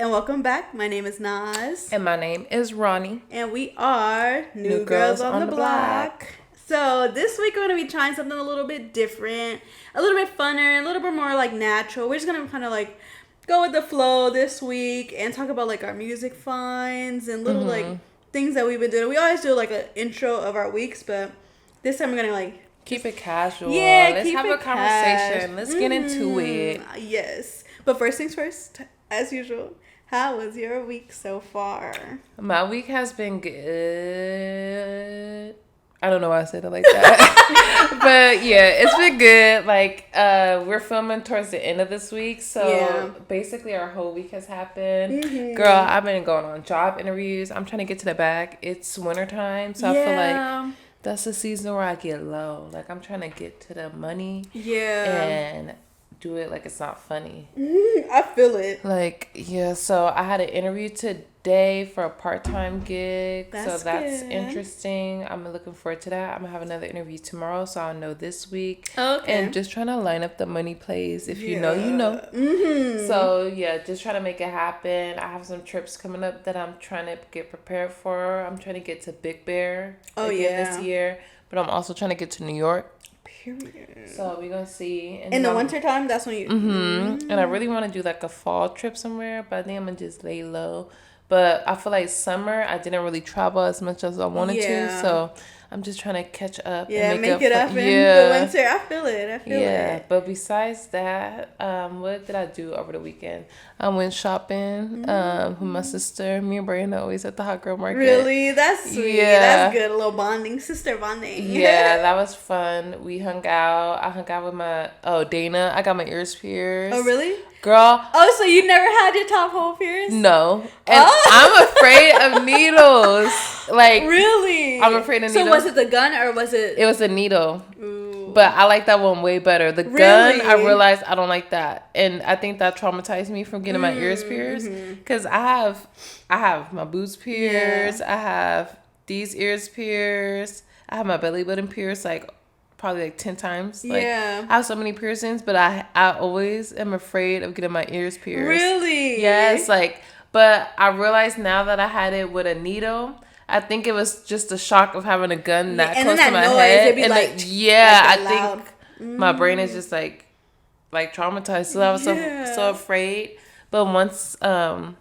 and welcome back. My name is Naz. And my name is Ronnie. And we are New Girls on the Block. So this week we're going to be trying something a little bit different, a little bit funner, a little bit more like natural. We're just going to kind of like go with the flow this week and talk about like our music finds and little like things that we've been doing. We always do like an intro of our weeks, but this time we're going to like keep it casual. Yeah, let's have a conversation. Let's get into it. Yes. But first things first, as usual, how was your week so far? My week has been good. I don't know why I said it like that. But yeah, it's been good. Like, we're filming towards the end of this week. So basically our whole week has happened. Girl, I've been going on job interviews. I'm trying to get to the bag. It's wintertime. So I feel like that's the season where I get low. Like, I'm trying to get to the money. Yeah. And do it like it's not funny. I feel it. Like, yeah, so I had an interview today for a part-time gig. That's good. Interesting. I'm looking forward to that. I'm going to have another interview tomorrow, so I'll know this week. Okay. And just trying to line up the money plays. If you know, you know. So, yeah, just trying to make it happen. I have some trips coming up that I'm trying to get prepared for. I'm trying to get to Big Bear this year. But I'm also trying to get to New York. Period. So we're gonna see. And in the winter time, that's when you. And I really want to do like a fall trip somewhere, but I think I'm gonna just lay low. But I feel like summer, I didn't really travel as much as I wanted to, so I'm just trying to catch up. Yeah, and make it up in the winter. I feel it. Yeah, but besides that, what did I do over the weekend? I went shopping with my sister. Me and Brianna always at the Hot Girl Market. Really? That's sweet. Yeah. That's good. A little bonding. Sister bonding. Yeah, that was fun. We hung out. I hung out with Dana. I got my ears pierced. Oh, really? Girl. Oh, so you never had your top hole pierced? No. And I'm afraid of needles. Like, really? I'm afraid of needles. So was it the gun or was it? It was a needle. Ooh. But I like that one way better. The gun, I realized I don't like that. And I think that traumatized me from getting my ears pierced. Because I have my boots pierced. I have these ears pierced. I have my belly button pierced, like, probably like 10 times. Like, I have so many piercings, but I always am afraid of getting my ears pierced. Really? Yes, like, but I realized now that I had it with a needle, I think it was just the shock of having a gun that close to my head. And like, I think my brain is just like traumatized. So I was so afraid. But once I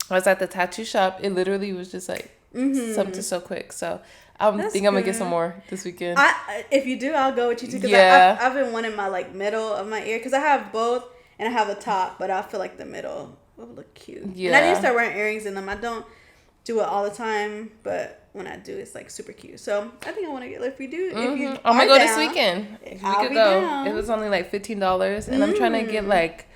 was at the tattoo shop, it literally was just like something so quick. So I think I'm gonna get some more this weekend. If you do, I'll go with you too. Cause I've been wanting my like middle of my ear because I have both and I have a top, but I feel like the middle will look cute. Yeah. And I need to start wearing earrings in them. I don't do it all the time, but when I do, it's like super cute. So I think I want to get. If we do, if you I'm gonna go this weekend. If we could go. Down. It was only like $15, and I'm trying to get like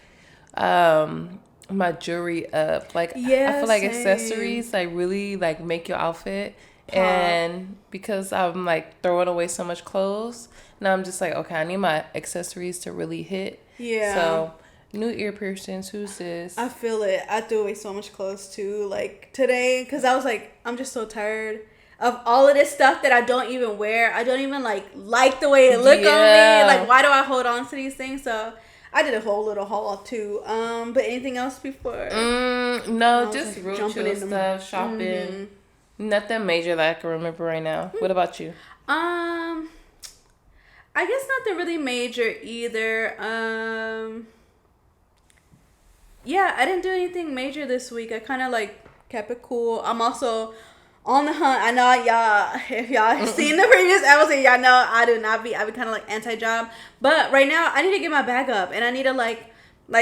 my jewelry up. Like I feel like accessories like really like make your outfit. And because I'm like throwing away so much clothes, now I'm just like, okay, I need my accessories to really hit. Yeah. So new ear piercings. Who's this? I feel it. I threw away so much clothes too. Like today, because I was like, I'm just so tired of all of this stuff that I don't even wear. I don't even like the way it look on me. Like, why do I hold on to these things? So I did a whole little haul too. But anything else before? No, just like, real chill stuff, shopping. Nothing major that I can remember right now. What about you? I guess nothing really major either. Yeah, I didn't do anything major this week. I kind of like kept it cool. I'm also on the hunt. I know y'all, if y'all have seen the previous episode, y'all know I be kind of like anti-job. But right now, I need to get my bag up, and I need to like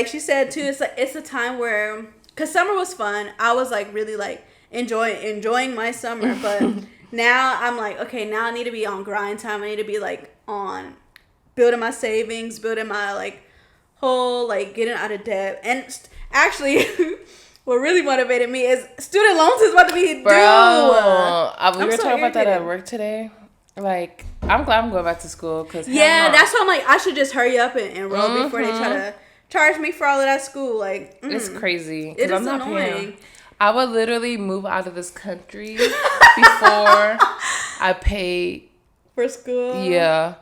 she said too. It's a time where, cause summer was fun. I was like really like enjoying my summer, but now I'm like, okay, now I need to be on grind time. I need to be like on building my savings, building my like whole like getting out of debt. And actually what really motivated me is student loans is about to be due. We were talking about that at work today. Like, I'm glad I'm going back to school because that's why I'm like, I should just hurry up and enroll before they try to charge me for all of that school. Like, it's crazy. It is annoying. I would literally move out of this country before I paid for school. Yeah.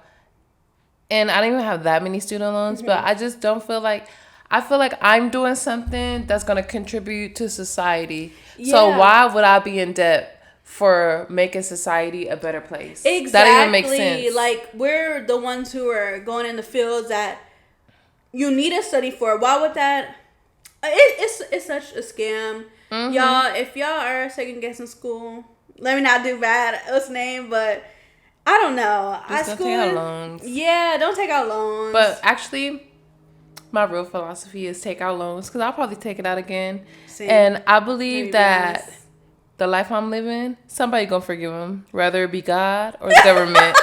And I don't even have that many student loans, but I just don't feel like I feel like I'm doing something that's going to contribute to society. Yeah. So why would I be in debt for making society a better place? Exactly. That even makes sense. Like, we're the ones who are going in the fields that you need to study for. Why would that? It's such a scam. Mm-hmm. Y'all, if y'all are second guessing school, let me not do bad. What's name? But I don't know. Just don't take out loans. Yeah, don't take out loans. But actually, my real philosophy is take out loans because I'll probably take it out again. Same. And I believe that the life I'm living, somebody gonna forgive them, whether it be God or the government.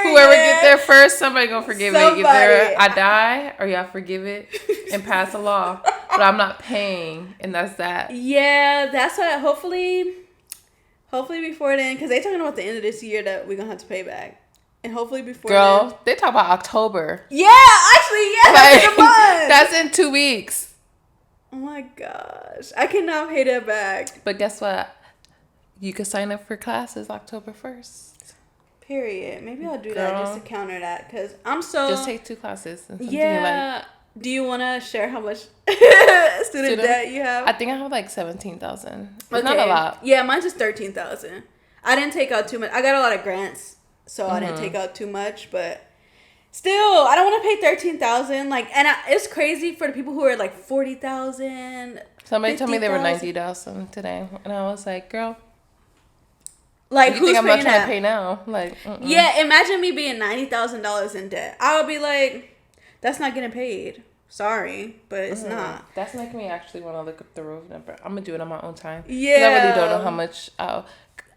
Whoever get there first, somebody gonna forgive it. Either I die or y'all forgive it and pass a law. But I'm not paying, and that's that. Yeah, that's what. Hopefully before then, because they talking about the end of this year that we're gonna have to pay back. And hopefully before then. They talk about October. Yeah, actually, yeah, that's in a month. That's in 2 weeks. Oh my gosh. I cannot pay that back. But guess what? You can sign up for classes October 1st. Period. Maybe I'll do that just to counter that. Because I'm so... Just take 2 classes. Yeah. Do you want to share how much student debt you have? I think I have like 17,000. It's not a lot. Yeah, mine's just 13,000. I didn't take out too much. I got a lot of grants. So I didn't take out too much, but still, I don't want to pay 13,000. Like, and it's crazy for the people who are like 40,000. Somebody told me they were 90,000 today, and I was like, "Girl, like, you think I'm not trying to pay now?" Like, yeah, imagine me being $90,000 in debt. I would be like, "That's not getting paid. Sorry, but it's not." That's making me actually want to look up the roof number. I'm gonna do it on my own time. Yeah, I really don't know how much.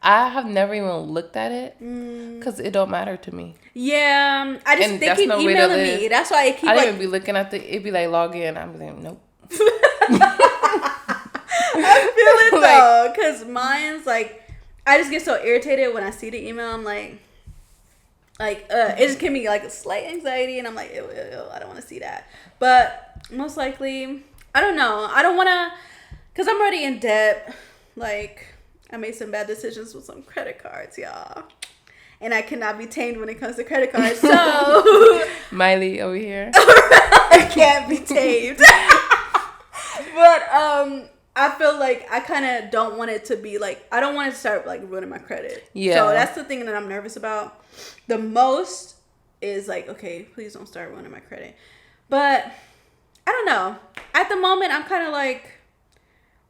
I have never even looked at it because it don't matter to me. Yeah, they keep emailing me. That's why I keep. I didn't even be looking at it'd be like log in. I'm like, nope. I feel it though, because mine's like, I just get so irritated when I see the email. I'm like, it just gives me like a slight anxiety, and I'm like, ew, I don't want to see that. But most likely, I don't know. I don't want to, because I'm already in debt. Like, I made some bad decisions with some credit cards, y'all. And I cannot be tamed when it comes to credit cards. So Miley over here. I can't be tamed. But I feel like I kind of don't want it to be like, I don't want it to start like ruining my credit. Yeah. So that's the thing that I'm nervous about. The most is like, okay, please don't start ruining my credit. But I don't know. At the moment, I'm kind of like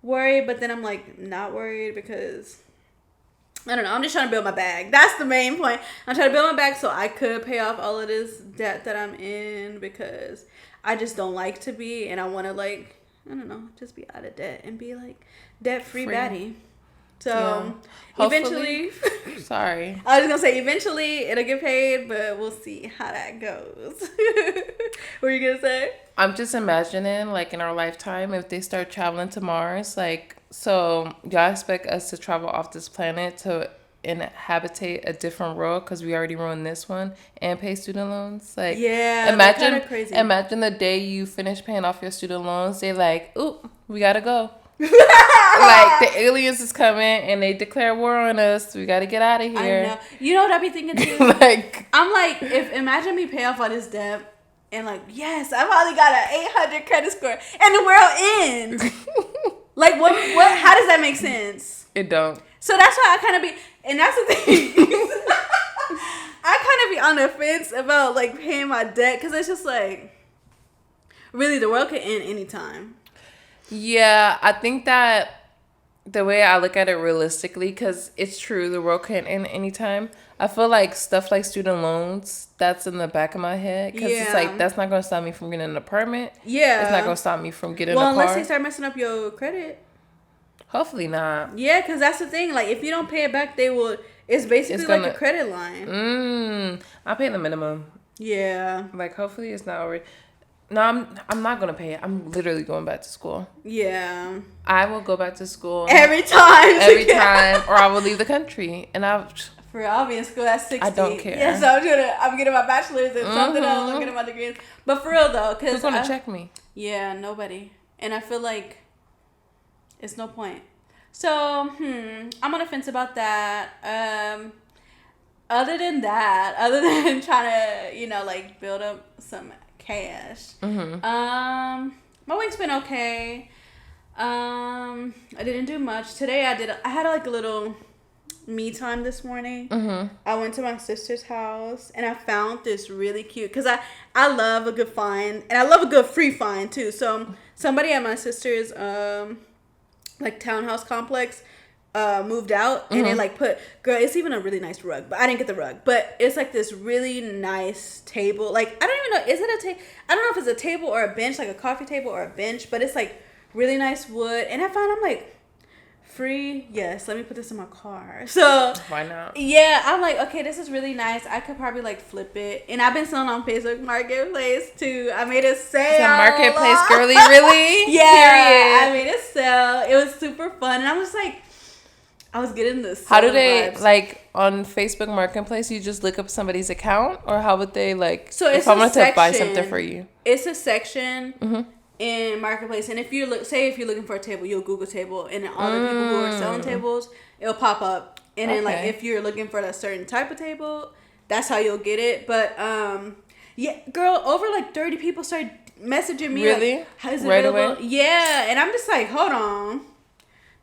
worried, but then I'm like not worried because I don't know. I'm just trying to build my bag. That's the main point. I'm trying to build my bag so I could pay off all of this debt that I'm in because I just don't like to be, and I want to like, I don't know, just be out of debt and be like debt-free baddie. So eventually, sorry. I was gonna say eventually it'll get paid, but we'll see how that goes. What were you gonna say? I'm just imagining, like, in our lifetime, if they start traveling to Mars, like, so y'all expect us to travel off this planet to inhabitate a different world because we already ruined this one and pay student loans? Like, yeah, imagine, crazy. Imagine the day you finish paying off your student loans, they're like, "Oop, we gotta go." Like, the aliens is coming and they declare war on us. We gotta get out of here. I know. You know what I be thinking too? Like, I'm like, imagine me pay off all this debt and like, yes, I finally got an 800 credit score and the world ends. Like, what? How does that make sense? It don't. So that's why I kind of be, and that's the thing. I kind of be on the fence about like paying my debt because it's just like, really, the world could end anytime. Yeah, I think that the way I look at it realistically, because it's true, the world can end anytime. I feel like stuff like student loans, that's in the back of my head. Because it's like, that's not going to stop me from getting an apartment. Yeah. It's not going to stop me from getting a car. Well, unless they start messing up your credit. Hopefully not. Yeah, because that's the thing. Like, if you don't pay it back, it's basically like a credit line. I pay the minimum. Yeah. Like, hopefully it's not already. No, I'm not going to pay it. I'm literally going back to school. Yeah. I will go back to school. Every time. Or I will leave the country. And I'll be in school at 60. I don't care. Yeah, so I'm getting my bachelor's and something else. I'm getting my degrees. But for real, though. Who's going to check me? Yeah, nobody. And I feel like it's no point. So, I'm on the fence about that. Other than trying to, like, build up some cash. I my week's been okay. I didn't do much today. I had like a little me time this morning. I went to my sister's house and I found this really cute, because I love a good find, and I love a good free find too. So somebody at my sister's like townhouse complex moved out, and they like it's even a really nice rug, but I didn't get the rug, but it's like this really nice table. Like, I don't even know, is it a table? I don't know if it's a table or a bench, like a coffee table or a bench, but it's like really nice wood. And I'm like, free? Yes, let me put this in my car. So why not? Yeah, I'm like, okay, this is really nice. I could probably like flip it. And I've been selling on Facebook Marketplace too. I made a sale. It's a marketplace girly, really? Yeah. Period. I made a sale. It was super fun. And I was like, I was getting this. How do they vibes. Like on Facebook Marketplace? You just look up somebody's account, or how would they like? So it's if I wanted to buy something for you, it's a section in Marketplace, and if you're looking for a table, you'll Google table, and then all the people who are selling tables, it'll pop up, and then like if you're looking for a certain type of table, that's how you'll get it. But yeah, girl, over like 30 people started messaging me. Really? Like, how's it right available? away? Yeah, and I'm just like, hold on.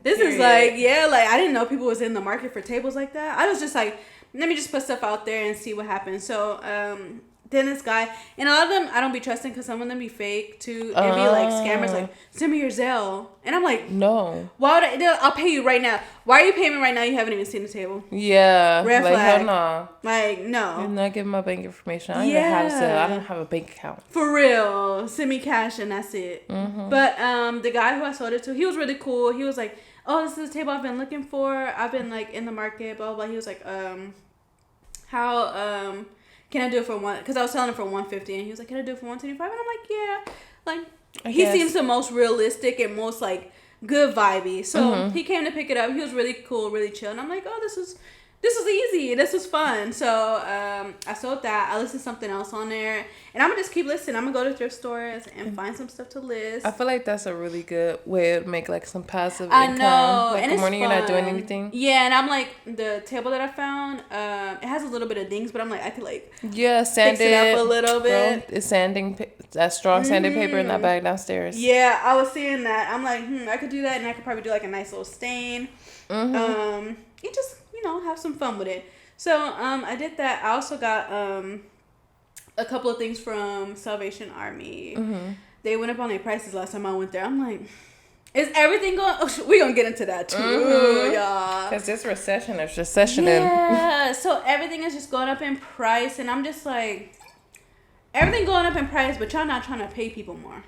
This is like, like, I didn't know people was in the market for tables like that. I was just like, let me just put stuff out there and see what happens. So, then this guy, and a lot of them I don't be trusting, because some of them be fake too. It'd be like scammers, like, send me your Zelle. And I'm like, no. Why would I'll pay you right now. Why are you paying me right now? You haven't even seen the table. Yeah. Red like, flag. Hell no. Like, no. You're not giving my bank information. I don't even have Zelle. I don't have a bank account. For real. Send me cash and that's it. But the guy who I sold it to, he was really cool. He was like, oh, this is the table I've been looking for. I've been like in the market, blah, blah, blah. He was like, how, can I do it for one? Because I was selling it for $150, and he was like, can I do it for $125? And I'm like, yeah. Like, he seems the most realistic and most like good vibey. So he came to pick it up. He was really cool, really chill. And I'm like, oh, this was easy. This was fun. So I sold that. I listed something else on there, and I'm gonna just keep listing. I'm gonna go to thrift stores and find some stuff to list. I feel like that's a really good way to make like some passive income. I know. Like, and good morning, you're not doing anything. Yeah, and I'm like, the table that I found, it has a little bit of dings, but I'm like, I could like sand fix it up a little bit. It's sanding that strong sanding paper in that bag downstairs. Yeah, I was seeing that. I'm like, I could do that, and I could probably do like a nice little stain. And just, have some fun with it. So I did that. I also got a couple of things from Salvation Army. They went up on their prices last time I went there. I'm like, is everything going? Oh, we're gonna get into that too, y'all. Because this recession is recessioning. Yeah. So everything is just going up in price, and I'm just like, everything going up in price, but y'all not trying to pay people more.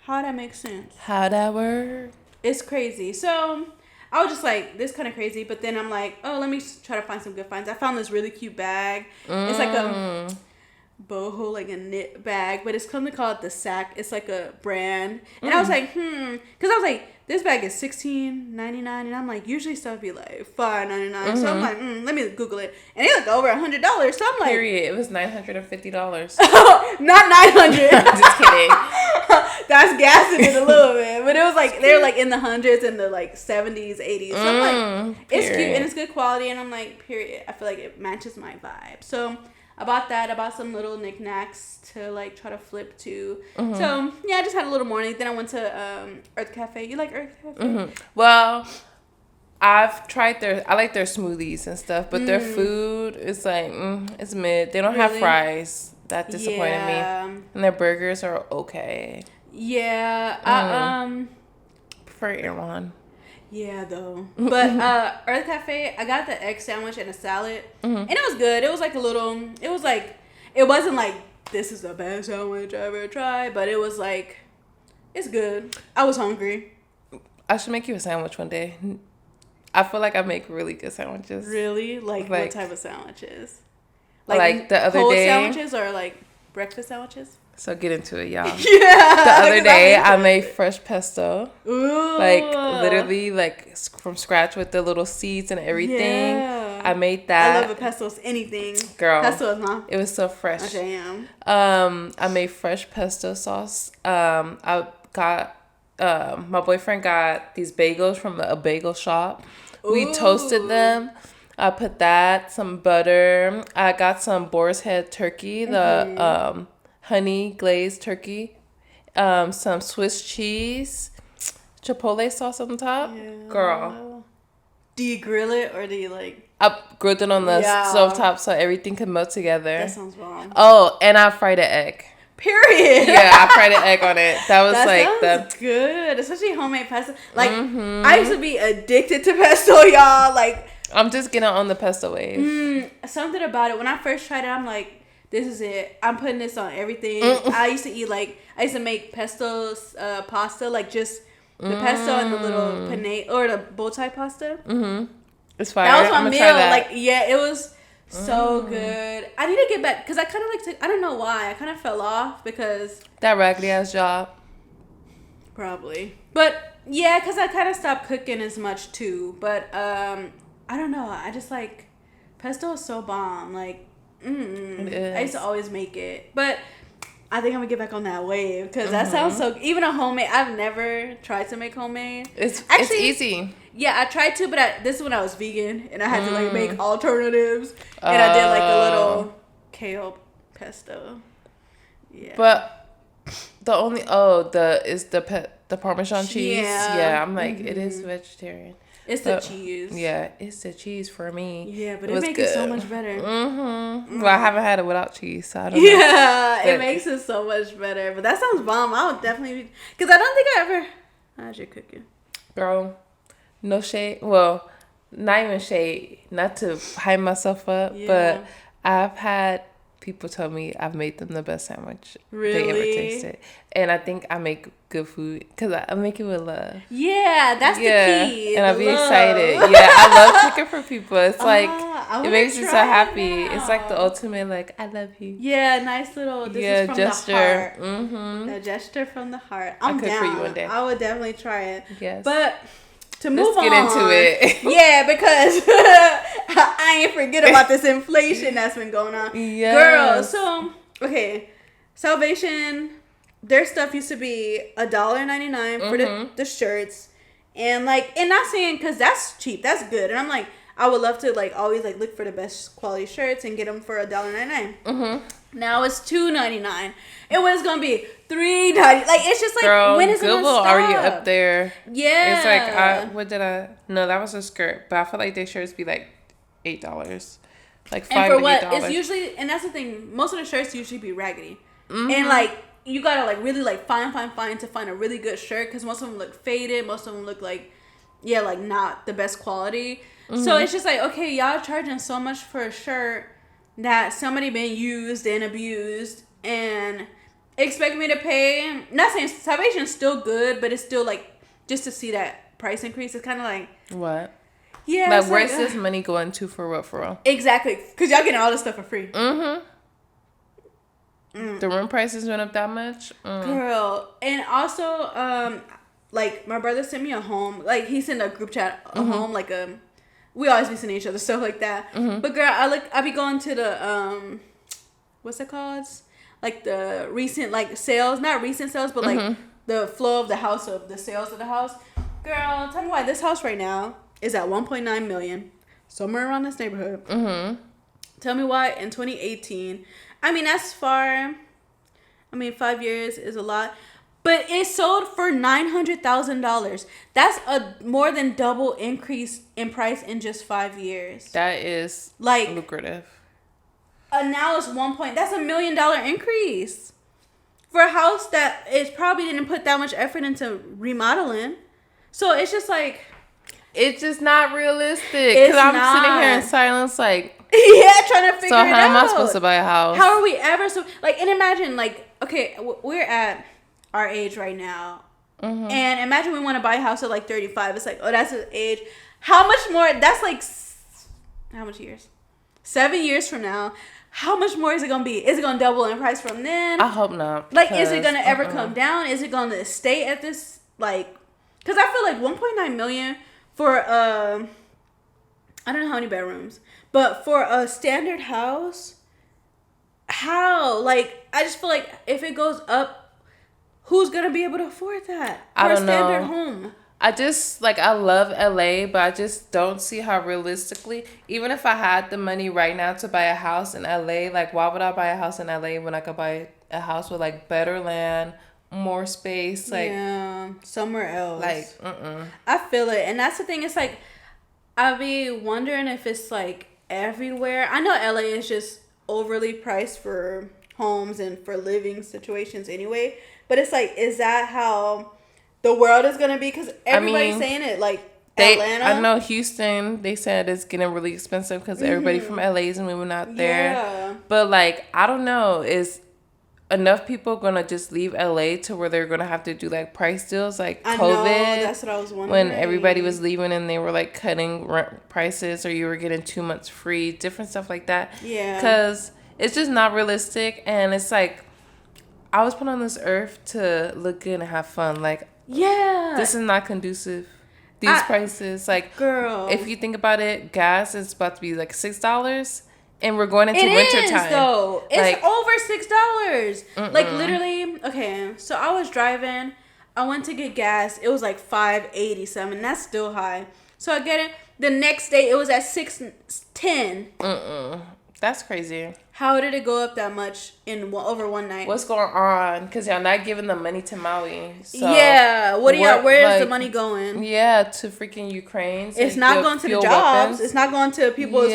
How that makes sense? How that work? It's crazy. So I was just like, this kind of crazy, but then I'm like, oh, let me try to find some good finds. I found this really cute bag. It's like a boho, like a knit bag, but it's something called the Sack. It's like a brand. And I was like, because I was like, this bag is $16.99, and I'm like, usually stuff be like $5.99. So I'm like, let me Google it, and it looked over $100. So I'm like, period. It was $950. Not $900. Just kidding. That's gassing it a little bit, but it was like they were like in the hundreds and the like 70s, 80s. So I'm like, it's cute and it's good quality, and I'm like, period. I feel like it matches my vibe. So I bought that. I bought some little knickknacks to like try to flip to. So yeah, I just had a little morning. Then I went to Earth Cafe. You like Earth Cafe? Well, I've tried I like their smoothies and stuff, but their food is like, it's mid. They don't have fries. That disappointed me. And their burgers are okay. Yeah. I prefer Iran. Yeah, though. But Earth Cafe, I got the egg sandwich and a salad. And it was good. It was like it wasn't like, this is the best sandwich I ever tried, but it was like, it's good. I was hungry. I should make you a sandwich one day. I feel like I make really good sandwiches. Really? Like what type of sandwiches? Like the other cold day. Sandwiches or like breakfast sandwiches? So get into it, y'all. Yeah. The other day, I made fresh pesto. Ooh. Like, literally, like, from scratch with the little seeds and everything. Yeah. I made that. I love a pesto's anything. Girl. Pesto, huh? It was so fresh. Okay, I I made fresh pesto sauce. I got, my boyfriend got these bagels from a bagel shop. Ooh. We toasted them. I put that, some butter. I got some boar's head turkey, the honey glazed turkey. some Swiss cheese, chipotle sauce on top. Yeah. Girl. Do you grill it or do you like? I grilled it on the stove top so everything could melt together. That sounds bomb. Oh, and I fried an egg. Period. Yeah, I fried an egg on it. That was that sounds good, especially homemade pesto. Like I used to be addicted to pesto, y'all. Like I'm just getting on the pesto wave. Something about it. When I first tried it, I'm like, this is it. I'm putting this on everything. I used to make pesto pasta, like just the pesto and the little penne or the bow tie pasta. It's fire. That was my meal. Like, yeah, it was so good. I need to get back because I kind of I don't know why. I kind of fell off because that raggedy ass job. Probably, but yeah, because I kind of stopped cooking as much too. But I don't know. I just like pesto is so bomb. Like, it is. I used to always make it, but I think I'm gonna get back on that wave because that sounds so. Even a homemade, I've never tried to make homemade. It's easy. Yeah, I tried to, but this is when I was vegan and I had to like make alternatives, and I did like a little kale pesto. Yeah, but the only the Parmesan cheese. Yeah, I'm like it is vegetarian. It's the cheese. Yeah, it's the cheese for me. Yeah, but it makes it so much better. Well, I haven't had it without cheese, so I don't know. Yeah, it makes it so much better. But that sounds bomb. I would definitely... Because I don't think I ever... How's your cooking? Girl, no shade. Well, not even shade. Not to hype myself up, but I've had... People tell me I've made them the best sandwich they ever tasted. And I think I make good food because I make it with love. Yeah, that's the key. And I'll be excited. Yeah, I love cooking for people. It's like, it makes me so happy. It's like the ultimate, like, I love you. Yeah, nice little, this is from gesture. The heart. The gesture from the heart. I'm down. For you one day. I would definitely try it. Yes. But... To move on. Let's get into it. Yeah, because I ain't forget about this inflation that's been going on. Yes. Girl, so, okay. Salvation, their stuff used to be $1.99 for the shirts. And, like, and not saying, because that's cheap. That's good. And I'm like, I would love to, like, always, like, look for the best quality shirts and get them for $1.99. Now it's $2.99. And when it's gonna be $3.99? Like, it's just like, girl, when is it gonna stop? Already up there. Yeah. It's like, no, that was a skirt, but I feel like their shirts be like $8, like $5 and for what? $8. It's usually, and that's the thing. Most of the shirts usually be raggedy, and like you gotta like really like find to find a really good shirt because most of them look faded. Most of them look like, like not the best quality. So it's just like, okay, y'all charging so much for a shirt that somebody been used and abused and expect me to pay. Not saying Salvation's still good, but it's still like, just to see that price increase, it's kind of like, what? Yeah. Like, where's this money going to for real? Exactly. Because y'all getting all this stuff for free. The room prices went up that much? Girl. And also, like, my brother sent me a home. Like, he sent a group chat, a home, like, we always be sending each other stuff like that. But girl, I be going to the what's it called? Like the recent like sales, not recent sales, but like the flow of the house of the sales of the house. Girl, tell me why this house right now is at 1.9 million, somewhere around this neighborhood. Tell me why in 2018. I mean, that's far. I mean, 5 years is a lot. But it sold for $900,000. That's a more than double increase in price in just 5 years. That is like lucrative. Now it's that's $1 million increase for a house that it probably didn't put that much effort into remodeling. So it's just like, it's just not realistic. Because I'm sitting here in silence, like, trying to figure it out. So how am I supposed to buy a house? How are we ever like? And imagine like, okay, we're at our age right now, and imagine we want to buy a house at like 35. It's like, oh, that's the age. How much more? That's like how much years? 7 years from now. How much more is it gonna be? Is it gonna double in price from then? I hope not. Like, is it gonna ever come down? Is it gonna stay at this like? Because I feel like 1.9 million for I don't know how many bedrooms, but for a standard house, how? Like, I just feel like if it goes up, who's gonna be able to afford that for a standard home? I just, like, I love LA, but I just don't see how realistically, even if I had the money right now to buy a house in LA, like, why would I buy a house in LA when I could buy a house with, like, better land, more space, like somewhere else. Like, I feel it, and that's the thing. It's like I be wondering if it's like everywhere. I know LA is just overly priced for homes and for living situations anyway, but it's like, is that how the world is gonna be? Because everybody's saying it, like Atlanta. I know Houston, they said it's getting really expensive because everybody from LA is moving out there. Yeah. But like, I don't know, is enough people gonna just leave LA to where they're gonna have to do like price deals, like COVID? I know, that's what I was wondering. When everybody was leaving and they were like cutting rent prices, or you were getting 2 months free, different stuff like that. Yeah. Because it's just not realistic, and it's like, I was put on this earth to look good and have fun. Like, this is not conducive. These prices, like, girl, if you think about it, gas is about to be like $6, and we're going into winter time. It is, though. It's over $6. Like, literally, okay, so I was driving. I went to get gas. It was like $5.80 something. That's still high. So I get it. The next day, it was at $6.10. That's crazy. How did it go up that much in over one night? What's going on? Because y'all not giving the money to Maui. So yeah. Where is the money going? Yeah, to freaking Ukraine. So it's not going to the jobs. Weapons. It's not going to people's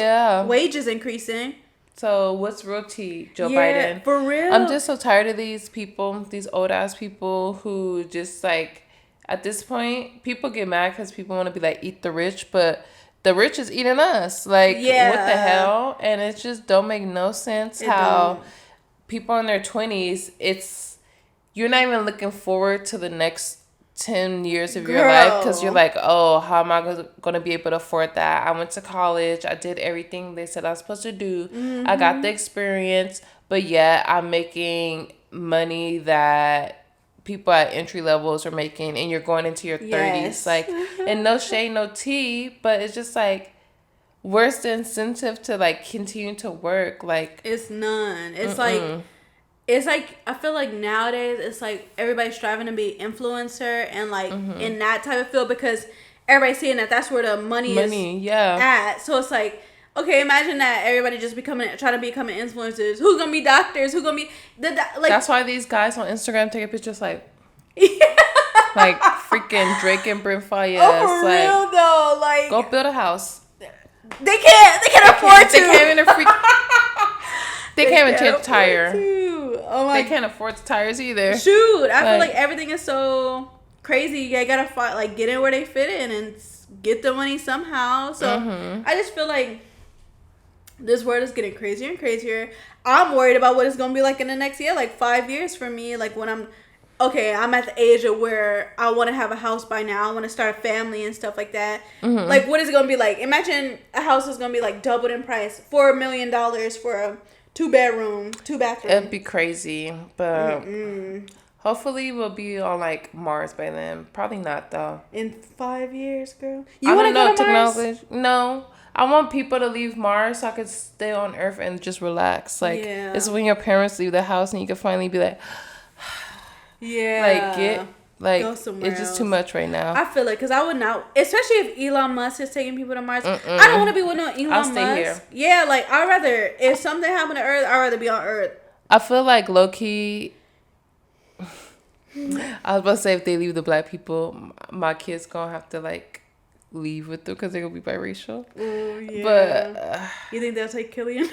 wages increasing. So what's real tea, Joe Biden? For real. I'm just so tired of these people, these old ass people who just like, at this point, people get mad because people want to be like, eat the rich, but the rich is eating us. Like, what the hell? And it just don't make no sense how people in their 20s, you're not even looking forward to the next 10 years of your life, because you're like, oh, how am I going to be able to afford that? I went to college. I did everything they said I was supposed to do. Mm-hmm. I got the experience, but yet I'm making money that people at entry levels are making, and you're going into your 30s. Like, and no shade, no tea, but it's just like, where's the incentive to like continue to work? Like, it's none. It's like I feel like nowadays it's like everybody's striving to be influencer and like in that type of field, because everybody's seeing that's where the money is at. So it's like, okay, imagine that everybody just trying to become influencers. Who's gonna be doctors? Who's gonna be like? That's why these guys on Instagram take a picture like, like freaking Drake and Brent Fayez. Oh, for real though, like, go build a house. They can't afford to. They can't even They can't even change a tire. Oh my! They can't afford the tires either. Shoot, I feel like everything is so crazy. You gotta fight, like, get in where they fit in and get the money somehow. So I just feel like this world is getting crazier and crazier. I'm worried about what it's gonna be like in the next year, like 5 years for me. Like, when I'm at the age of where I want to have a house by now. I want to start a family and stuff like that. Like, what is it gonna be like? Imagine a house is gonna be like doubled in price, $4 million for a 2-bedroom, 2-bathroom. It'd be crazy, but hopefully we'll be on like Mars by then. Probably not though. In 5 years, girl. You want to go to Mars? No. I want people to leave Mars so I could stay on Earth and just relax. Like, it's when your parents leave the house and you can finally be like, go somewhere it's just else. Too much right now. I feel it, because I would not, especially if Elon Musk is taking people to Mars. I don't want to be with no Elon Musk. Stay here. Yeah, like, I'd rather, if something happened to Earth, I'd rather be on Earth. I feel like low-key, I was about to say, if they leave the black people, my kids gonna have to like leave with them because they're gonna be biracial. Oh yeah. But you think they'll take Killian?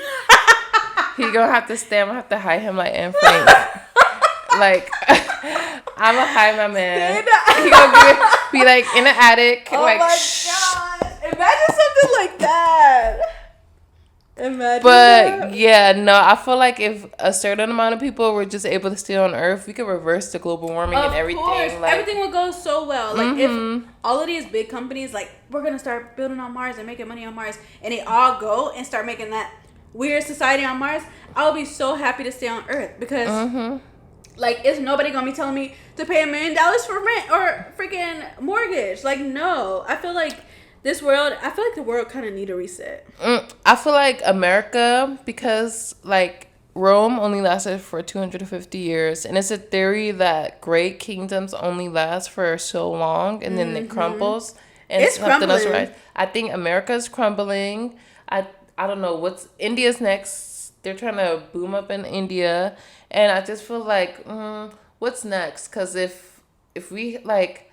He gonna have to stay. I'm gonna have to hide him like Anne Frank. Like, I'm gonna hide my man. He gonna be like in the attic. Oh like, my gosh! Imagine something like that. Imagine. But yeah, no, I feel like if a certain amount of people were just able to stay on Earth, we could reverse the global warming and everything. Course. Like, everything would go so well. Like, if all of these big companies, like, we're gonna start building on Mars and making money on Mars, and they all go and start making that weird society on Mars, I would be so happy to stay on Earth, because like, it's nobody gonna be telling me to pay $1 million for rent or freaking mortgage. Like, no, I feel like the world kind of need a reset. I feel like America, because like Rome only lasted for 250 years, and it's a theory that great kingdoms only last for so long and then it crumbles and it's something else crumbling. right. I think America's crumbling. I don't know what's India's next. They're trying to boom up in India, and I just feel like what's next? Because if we like,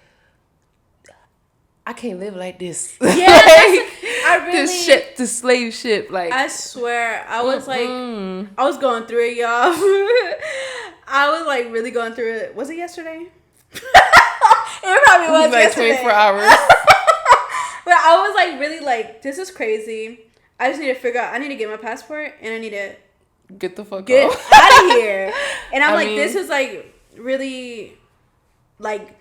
I can't live like this. Yeah, I really this slave ship. Like, I swear, I was like, I was going through it, y'all. I was like really going through it. Was it yesterday? It probably was like yesterday. 24 hours. But I was like really like, this is crazy. I just need to figure out. I need to get my passport and I need to get the fuck out of here. And I'm this is like really like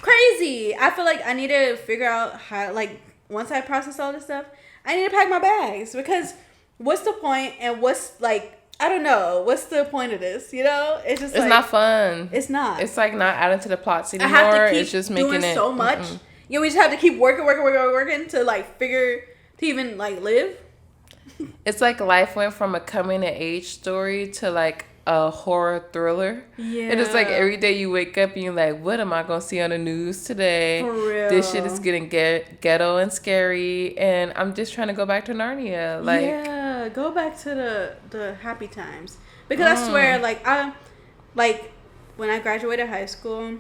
crazy. I feel like I need to figure out how, like, once I process all this stuff, I need to pack my bags, because what's the point? And what's like, I don't know, what's the point of this? You know, it's just it's like, not fun. It's not. It's like not adding to the plots anymore. I have to keep it's just making doing it so much. You know, we just have to keep working to like figure to even like live. It's like life went from a coming of age story to like a horror thriller. Yeah. It is like every day you wake up and you're like, what am I gonna see on the news today? For real. This shit is getting ghetto and scary, and I'm just trying to go back to Narnia. Like, yeah, go back to the happy times, because I swear, like when I graduated high school,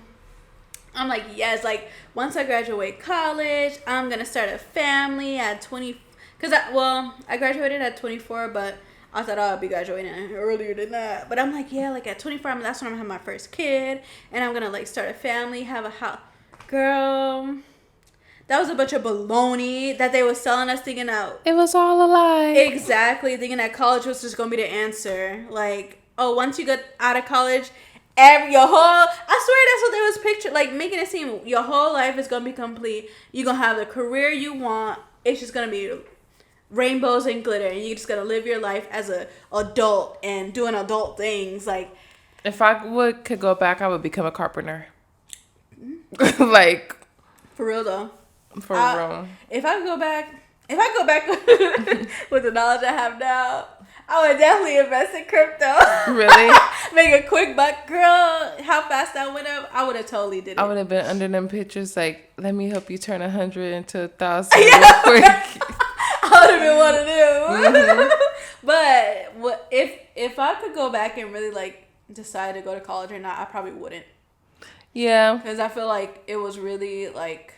I'm like, yes, like once I graduate college, I'm gonna start a family at 20. Because I graduated at 24, but I thought I'd be graduating earlier than that. But I'm like, yeah, like at 24, that's when I'm gonna have my first kid, and I'm gonna like start a family, have a house. Girl, that was a bunch of baloney that they was selling us, thinking out. It was all a lie. Exactly, thinking that college was just gonna be the answer. Like, oh, once you get out of college, your whole, I swear that's what they was picturing, like making it seem your whole life is gonna be complete. You're gonna have the career you want. It's just gonna be rainbows and glitter, and you're just gonna live your life as a adult and doing adult things. Like, if I could go back, I would become a carpenter. Like, for real though. For real. If I go back with the knowledge I have now, I would definitely invest in crypto. Really? Make a quick buck. Girl, how fast that went up, I would have totally did it. I would have been under them pictures like, let me help you turn 100 into 1,000 real quick. I would have been one to do. But if I could go back and really like decide to go to college or not, I probably wouldn't. Yeah. Because I feel like it was really like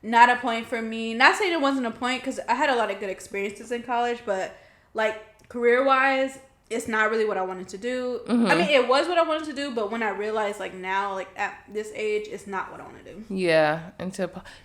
not a point for me. Not saying it wasn't a point, because I had a lot of good experiences in college, but like career wise, it's not really what I wanted to do. I mean, it was what I wanted to do, but when I realized, like now, like at this age, it's not what I want to do. Yeah,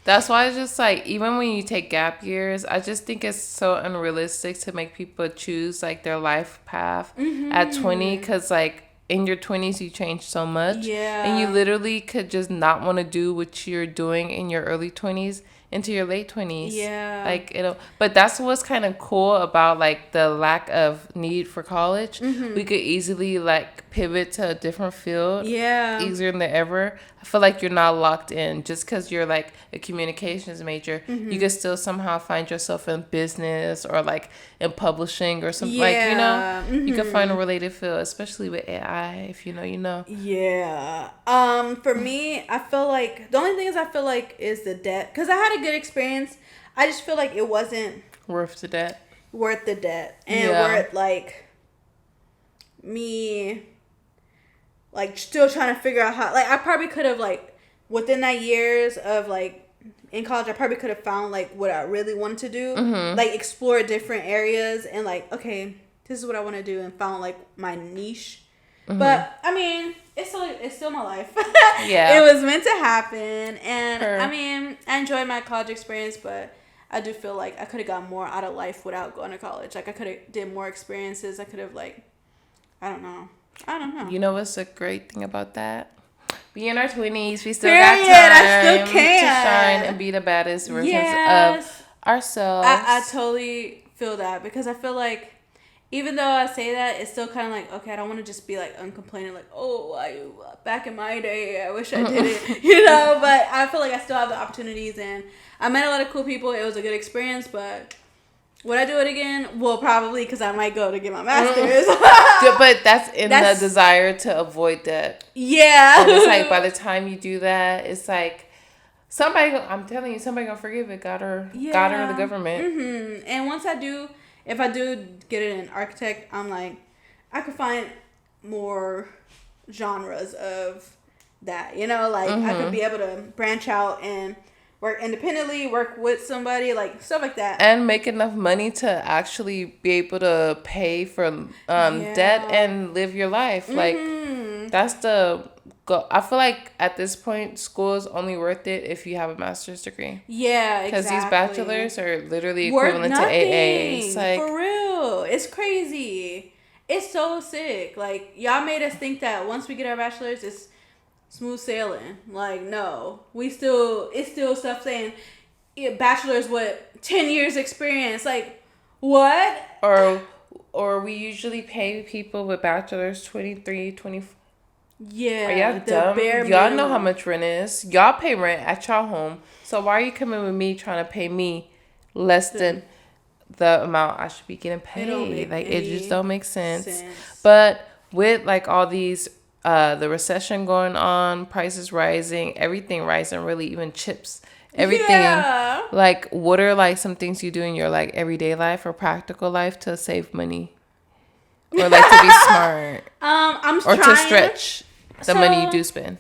that's why it's just like, even when you take gap years, I just think it's so unrealistic to make people choose like their life path at 20, because like in your 20s you change so much, and you literally could just not want to do what you're doing in your early 20s into your late 20s. Yeah. Like, but that's what's kind of cool about like the lack of need for college. We could easily like pivot to a different field. Yeah. Easier than ever. I feel like you're not locked in just because you're like a communications major. You could still somehow find yourself in business or like in publishing or something. Like, you know, you can find a related field, especially with AI. If you know, you know. Yeah. For me, I feel like the only thing is the debt, because I had a good experience. I just feel like it wasn't worth the debt, and worth like me like still trying to figure out how, like I probably could have like within that years of like in college, I probably could have found like what I really wanted to do, like explore different areas and like, okay, this is what I want to do, and found like my niche. But I mean, it's still my life. Yeah, it was meant to happen, and I mean, I enjoyed my college experience, but I do feel like I could have got more out of life without going to college. Like I could have did more experiences. I could have like, I don't know. You know what's a great thing about that? We in our 20s, we still got time to shine and be the baddest versions of ourselves. I totally feel that, because I feel like, even though I say that, it's still kind of like, okay, I don't want to just be like uncomplaining, like, oh, back in my day, I wish I did it, you know, but I feel like I still have the opportunities, and I met a lot of cool people. It was a good experience, but would I do it again? Well, probably, because I might go to get my master's. But that's the desire to avoid that. Yeah. And it's like, by the time you do that, it's like, I'm telling you, somebody gonna forgive it. God or the government. And once if I do get it in architect, I'm like, I could find more genres of that. You know, like I could be able to branch out and work independently, work with somebody, like stuff like that, and make enough money to actually be able to pay for debt and live your life. Like that's the goal. I feel like at this point, school is only worth it if you have a master's degree. Yeah, exactly. Because these bachelors are literally equivalent to AA. Like, for real, it's crazy. It's so sick. Like, y'all made us think that once we get our bachelors, it's smooth sailing. Like, no, it's still stuff saying bachelors with 10 years experience. Like, what? Or we usually pay people with bachelors 23, 24. Yeah. Are y'all dumb? Y'all know how much rent is. Y'all pay rent at y'all home. So why are you coming with me trying to pay me less than the amount I should be getting paid? Like, it just don't make sense. But with like all these the recession going on, prices rising, everything rising, really, even chips, everything. Yeah. Like, what are like some things you do in your like everyday life or practical life to save money, or like to be smart, or to stretch the money you do spend?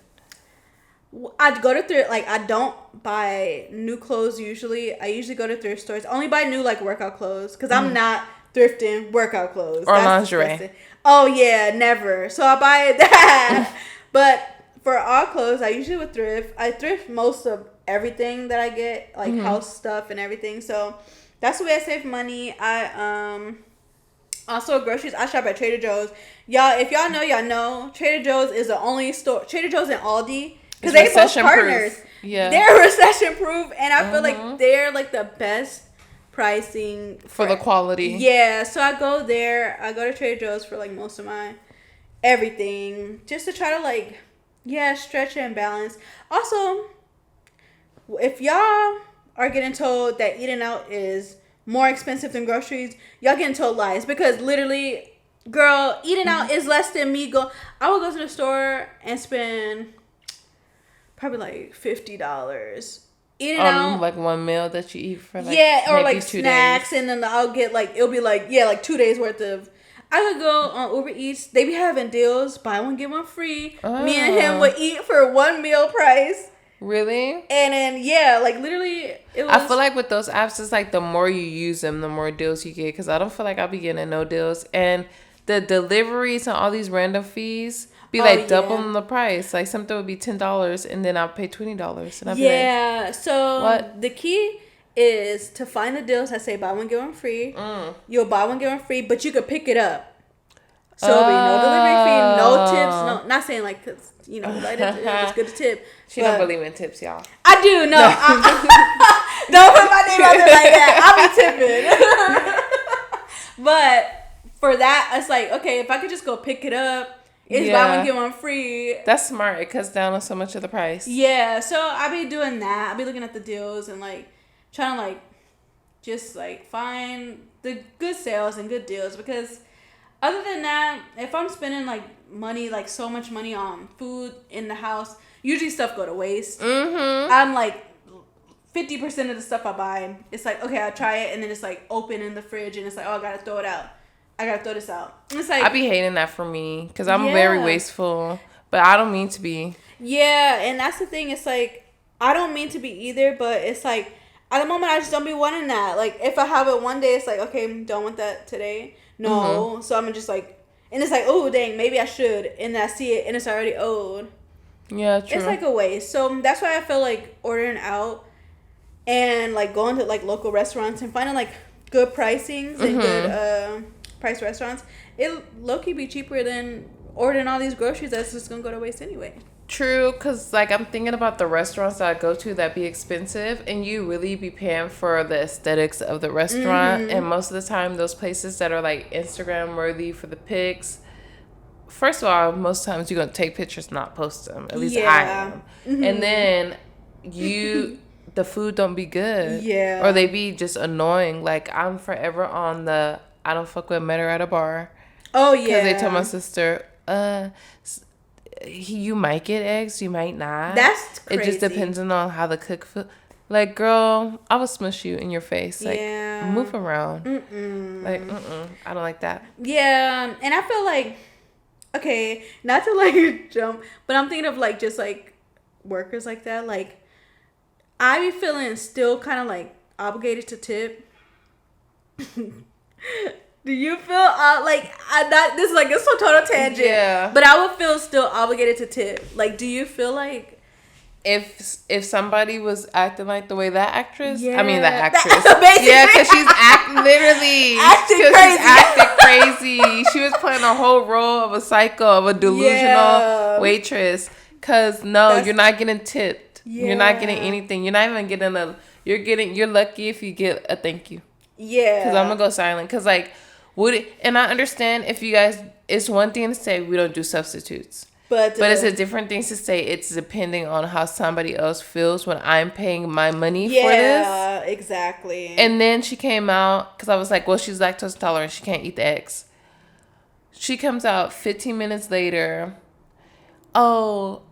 I'd go to thrift. Like, I don't buy new clothes usually. I usually go to thrift stores. I only buy new like workout clothes because I'm not thrifting workout clothes or lingerie. Disgusting. Oh yeah, never. So I buy that. But for all clothes, I usually would thrift. I thrift most of everything that I get, like house stuff and everything. So that's the way I save money. I also groceries. I shop at Trader Joe's. Y'all, if y'all know, Trader Joe's is the only store. Trader Joe's and Aldi, because they both partners. Yeah, they're recession proof, and I feel like they're like the best pricing for the quality. Yeah, so I go there. I go to Trader Joe's for like most of my everything, just to try to like, stretch and balance. Also, if y'all are getting told that eating out is more expensive than groceries, y'all getting told lies, because literally, girl, eating out is less than me I would go to the store and spend probably like $50 eating out, like one meal that you eat for like or like snacks days. And then I'll get like, it'll be like like 2 days worth of. I could go on Uber Eats. They be having deals, buy one get one free. Me and him would eat for one meal price. Really? And then like literally it was. I feel like with those apps, it's like the more you use them, the more deals you get, because I don't feel like I'll be getting no deals, and the deliveries and all these random fees be like doubling the price. Like something would be $10 and then I'll pay $20, and I'll be like, so what? The key is to find the deals that say buy one get one free. You'll buy one get one free, but you could pick it up. So it'll be no delivery fee, no tips, no, not saying like, cause like it's good to tip. She don't believe in tips, y'all. I do. No, don't put my name out there like that. I'll be tipping. But for that, it's like, okay, if I could just go pick it up. It's buy one get one free. That's smart. It cuts down on so much of the price. Yeah, so I be doing that. I be looking at the deals and like trying to like just like find the good sales and good deals, because other than that, if I'm spending like money, like so much money on food in the house, usually stuff go to waste. I'm like 50% of the stuff I buy, it's like, okay, I'll try it, and then it's like open in the fridge and it's like, oh, I gotta throw it out. I gotta throw this out. It's like, I be hating that for me, because I'm very wasteful, but I don't mean to be. Yeah, and that's the thing. It's like, I don't mean to be either, but it's like, at the moment, I just don't be wanting that. Like, if I have it one day, it's like, okay, don't want that today. No. So I'm just like, and it's like, oh, dang, maybe I should. And then I see it, and it's already owed. Yeah, true. It's like a waste. So that's why I feel like ordering out and like going to like local restaurants and finding like good pricings and good price restaurants, it low-key be cheaper than ordering all these groceries that's just gonna go to waste anyway. True, because like I'm thinking about the restaurants that I go to that be expensive, and you really be paying for the aesthetics of the restaurant. And most of the time, those places that are like Instagram worthy for the pics, first of all, most times you're gonna take pictures, not post them. At least I am. And then the food don't be good. Or they be just annoying. Like, I'm forever on the I don't fuck with met her at a bar. Oh, yeah. Because they told my sister, you might get eggs, you might not. That's crazy. It just depends on how the cook feel. Like, girl, I will smush you in your face. Like, move around. Like, I don't like that. Yeah, and I feel like okay, not to like jump, but I'm thinking of like just like workers like that. Like, I be feeling still kind of like obligated to tip. Do you feel like I'm not? This is like it's a total tangent. Yeah. But I would feel still obligated to tip. Like, do you feel like if somebody was acting like the way that actress? Yeah. I mean the actress. Yeah, because she's acting crazy. She was playing a whole role of a psycho, of a delusional waitress. Cause you're not getting tipped. Yeah. You're not getting anything. You're not even getting you're lucky if you get a thank you. Yeah. Cause I'm gonna go silent. Cause like, and I understand if you guys, it's one thing to say we don't do substitutes. But it's a different thing to say it's depending on how somebody else feels when I'm paying my money for this. Yeah, exactly. And then she came out, because I was like, well, she's lactose intolerant. She can't eat the eggs. She comes out 15 minutes later. Oh,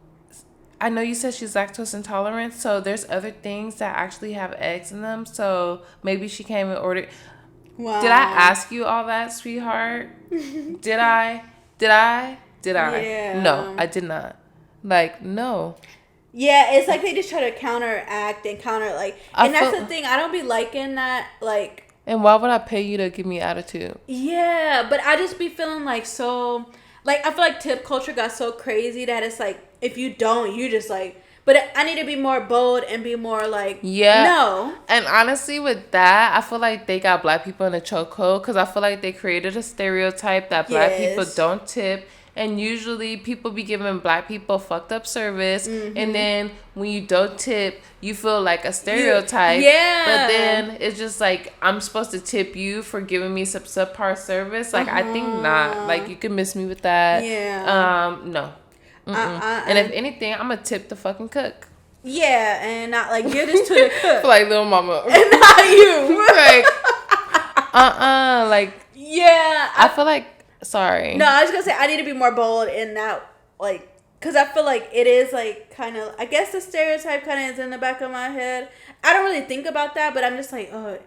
I know you said she's lactose intolerant, so there's other things that actually have eggs in them. So maybe she came and ordered. Wow. Did I ask you all that, sweetheart? Did I? Yeah. No, I did not. Like, no. Yeah, it's like they just try to counteract and that's the thing. I don't be liking that, like. And why would I pay you to give me attitude? Yeah, but I just be feeling like so, like, I feel like tip culture got so crazy that it's like, if you don't, you just like, but I need to be more bold and be more like, no. And honestly, with that, I feel like they got black people in a chokehold because I feel like they created a stereotype that black people don't tip. And usually people be giving black people fucked up service. Mm-hmm. And then when you don't tip, you feel like a stereotype. Yeah. But then it's just like, I'm supposed to tip you for giving me some subpar service. Like, I think not. Like, you can miss me with that. Yeah. No. And if anything, I'm going to tip the fucking cook. Yeah. And not like, give this to the cook. Like, little mama. And not you. Like, like. Yeah. I feel like. Sorry. No, I was gonna say I need to be more bold in that, like, because I feel like it is like kind of, I guess the stereotype kind of is in the back of my head. I don't really think about that, but I'm just like, oh,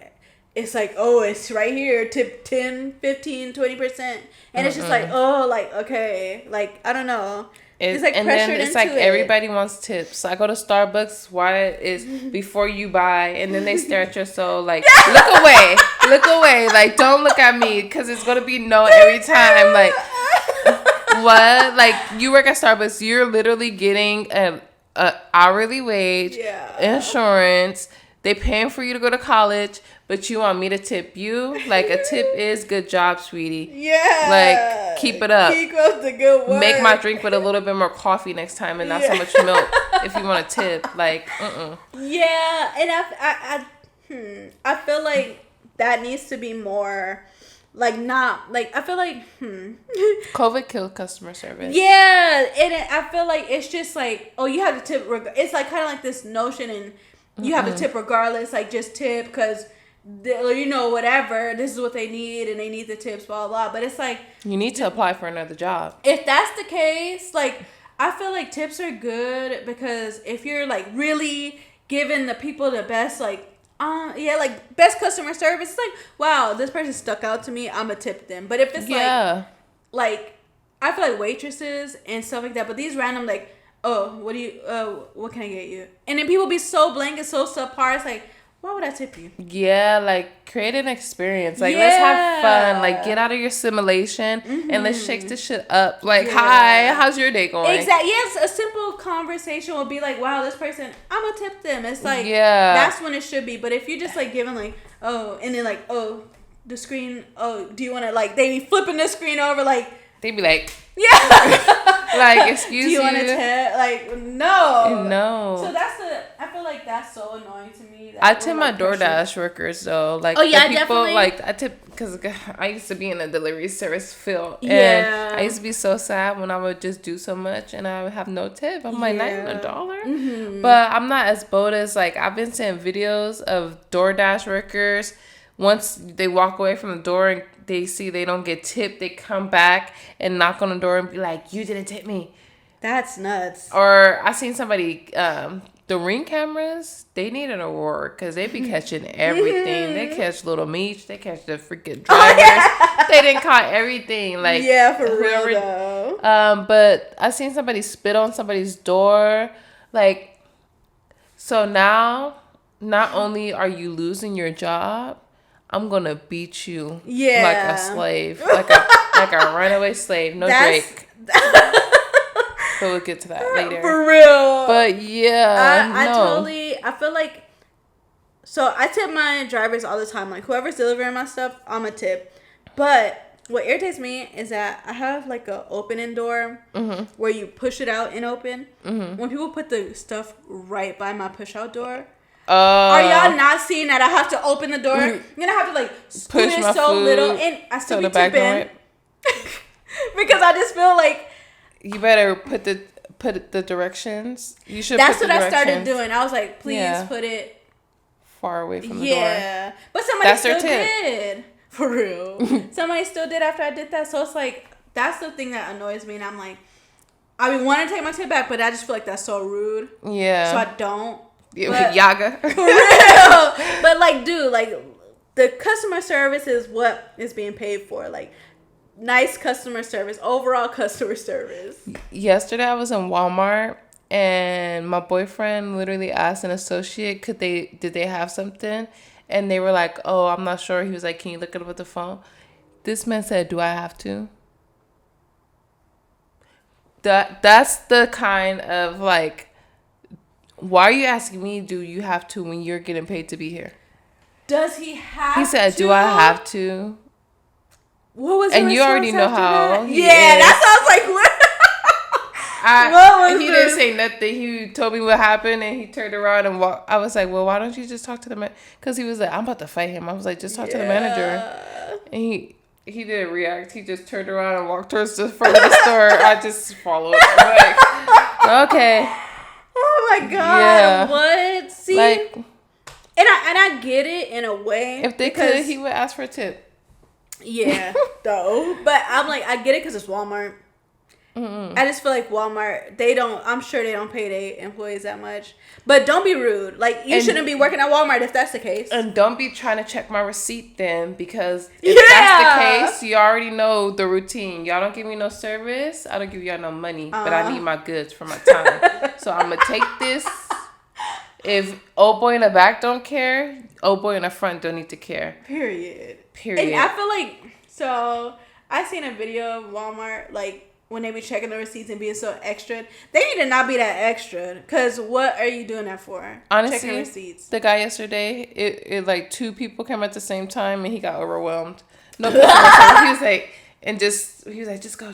it's like, oh, it's right here, tip 10, 15, 20%, and it's just like, oh, like, okay, like, I don't know. It's like and then it's like everybody wants tips. I go to Starbucks. Why is before you buy, and then they stare at your soul like, look away, like don't look at me, because it's gonna be no every time. Like what? Like you work at Starbucks, you're literally getting a hourly wage, insurance. They paying for you to go to college, but you want me to tip you? Like, a tip is good job, sweetie. Yeah. Like, keep it up. Keep up the good work. Make my drink with a little bit more coffee next time and not so much milk if you want to tip. Like, Yeah, and I feel like that needs to be more, like, not, like, I feel like, COVID killed customer service. Yeah, and I feel like it's just like, oh, you have to tip. It's like kind of like this notion, and you have to tip regardless, like, just tip because, whatever, this is what they need, and they need the tips, blah, blah, blah. But it's like, you need to apply for another job. If that's the case, like, I feel like tips are good because if you're, like, really giving the people the best, like, best customer service, it's like, wow, this person stuck out to me, I'm gonna tip them. But if it's like, I feel like waitresses and stuff like that, but these random, like, oh, what can I get you? And then people be so blank and so subpar. It's like, why would I tip you? Yeah, like, create an experience. Like, let's have fun. Like, get out of your simulation and let's shake this shit up. Like, hi, how's your day going? Exactly. Yes, a simple conversation will be like, wow, this person, I'm gonna tip them. It's like, that's when it should be. But if you just, like, giving, like, oh, and then, like, oh, the screen, oh, do you want to, like, they be flipping the screen over, like, they be like, like, excuse do you want to tip? Like, no. So I feel like that's so annoying to me. I tip my DoorDash workers though. Like, the people, definitely. Like, I tip because I used to be in a delivery service field, and I used to be so sad when I would just do so much and I would have no tip. I'm like, not even $1. But I'm not as bold as, like, I've been seeing videos of DoorDash workers. Once they walk away from the door and they see they don't get tipped, they come back and knock on the door and be like, you didn't tip me. That's nuts. Or I seen somebody, the Ring cameras, they need an award because they be catching everything. They catch Little Meech. They catch the freaking drivers. They didn't caught everything. Like, yeah, for real though. But I seen somebody spit on somebody's door. Like, so now, not only are you losing your job, I'm gonna beat you like a slave, like a runaway slave. No Drake. But we'll get to that later. For real. But yeah, I feel like, so I tip my drivers all the time. Like, whoever's delivering my stuff, I'm a tip. But what irritates me is that I have like a opening door where you push it out and open. When people put the stuff right by my push out door, are y'all not seeing that I have to open the door? I'm gonna have to like push it so little, and I still be tipping because I just feel like you better put the directions. You should. That's what I started doing. I was like, please put it far away from the door. Yeah, but somebody still did. For real, somebody still did after I did that. So it's like that's the thing that annoys me, and I'm like, I want to take my tip back, but I just feel like that's so rude. Yeah. So I don't. Yaga. For real. But like, dude, like the customer service is what is being paid for. Like, nice customer service, overall customer service. Yesterday I was in Walmart and my boyfriend literally asked an associate, did they have something? And they were like, oh, I'm not sure. He was like, can you look it up with the phone? This man said, do I have to? That's the kind of like, why are you asking me, do you have to, when you're getting paid to be here? Does he have to? He said, do I have to? What was and you already know how that? That sounds like what? He didn't say nothing. He told me what happened and he turned around and walked. I was like, well, why don't you just talk to the man? Because he was like, I'm about to fight him. I was like, just talk to the manager. And he didn't react. He just turned around and walked towards the front of the store. I just followed. Like, okay. Oh my god! Yeah. What? See, like, and I get it in a way. If they could, he would ask for a tip. Yeah, though. But I'm like, I get it because it's Walmart. I just feel like Walmart, I'm sure they don't pay their employees that much. But don't be rude. Like, you shouldn't be working at Walmart if that's the case. And don't be trying to check my receipt then, because if that's the case, you already know the routine. Y'all don't give me no service. I don't give y'all no money, but I need my goods for my time. So I'm going to take this. If old boy in the back don't care, old boy in the front don't need to care. Period. And I feel like, so I seen a video of Walmart, like, when they be checking the receipts and being so extra, they need to not be that extra. Because what are you doing that for? Honestly, checking receipts. The guy yesterday, it like 2 people came at the same time and he got overwhelmed. No customer. He was like, just go.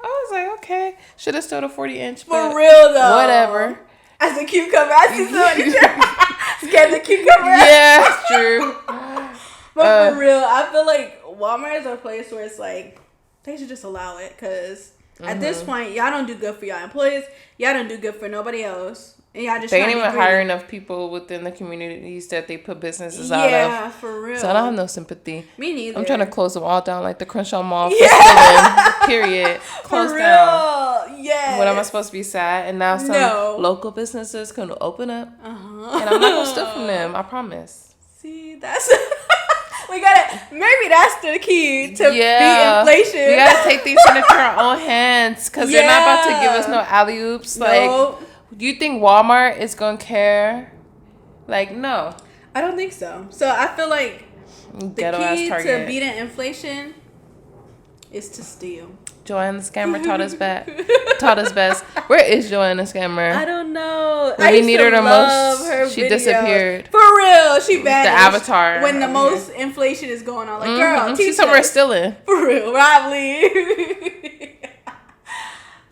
I was like, okay. Should have stole a 40-inch. For real though. Whatever. As a cucumber, I see somebody scared the cucumber. Yeah, it's true. But for real, I feel like Walmart is a place where it's like, they should just allow it, because at this point, y'all don't do good for y'all employees. Y'all don't do good for nobody else. And y'all just they ain't even hire enough people within the communities that they put businesses out of. Yeah, for real. So I don't have no sympathy. Me neither. I'm trying to close them all down, like the Crenshaw Mall. Yeah. Period. Close down. Yeah. When am I supposed to be sad? And now some local businesses can open up. And I'm not going to steal from them. I promise. See, that's... maybe that's the key to beat inflation. We gotta take things into our own hands, because they're not about to give us no alley-oops. Like, do you think Walmart is gonna care? Like, no. I don't think so. So I feel like the key to beating inflation is to steal. Joanne the Scammer taught us best. Where is Joanne the Scammer? I don't know. When we need her the most, she disappeared. For real, she vanished. The avatar. When the most inflation is going on. Like, girl, she's somewhere stealing. For real, probably.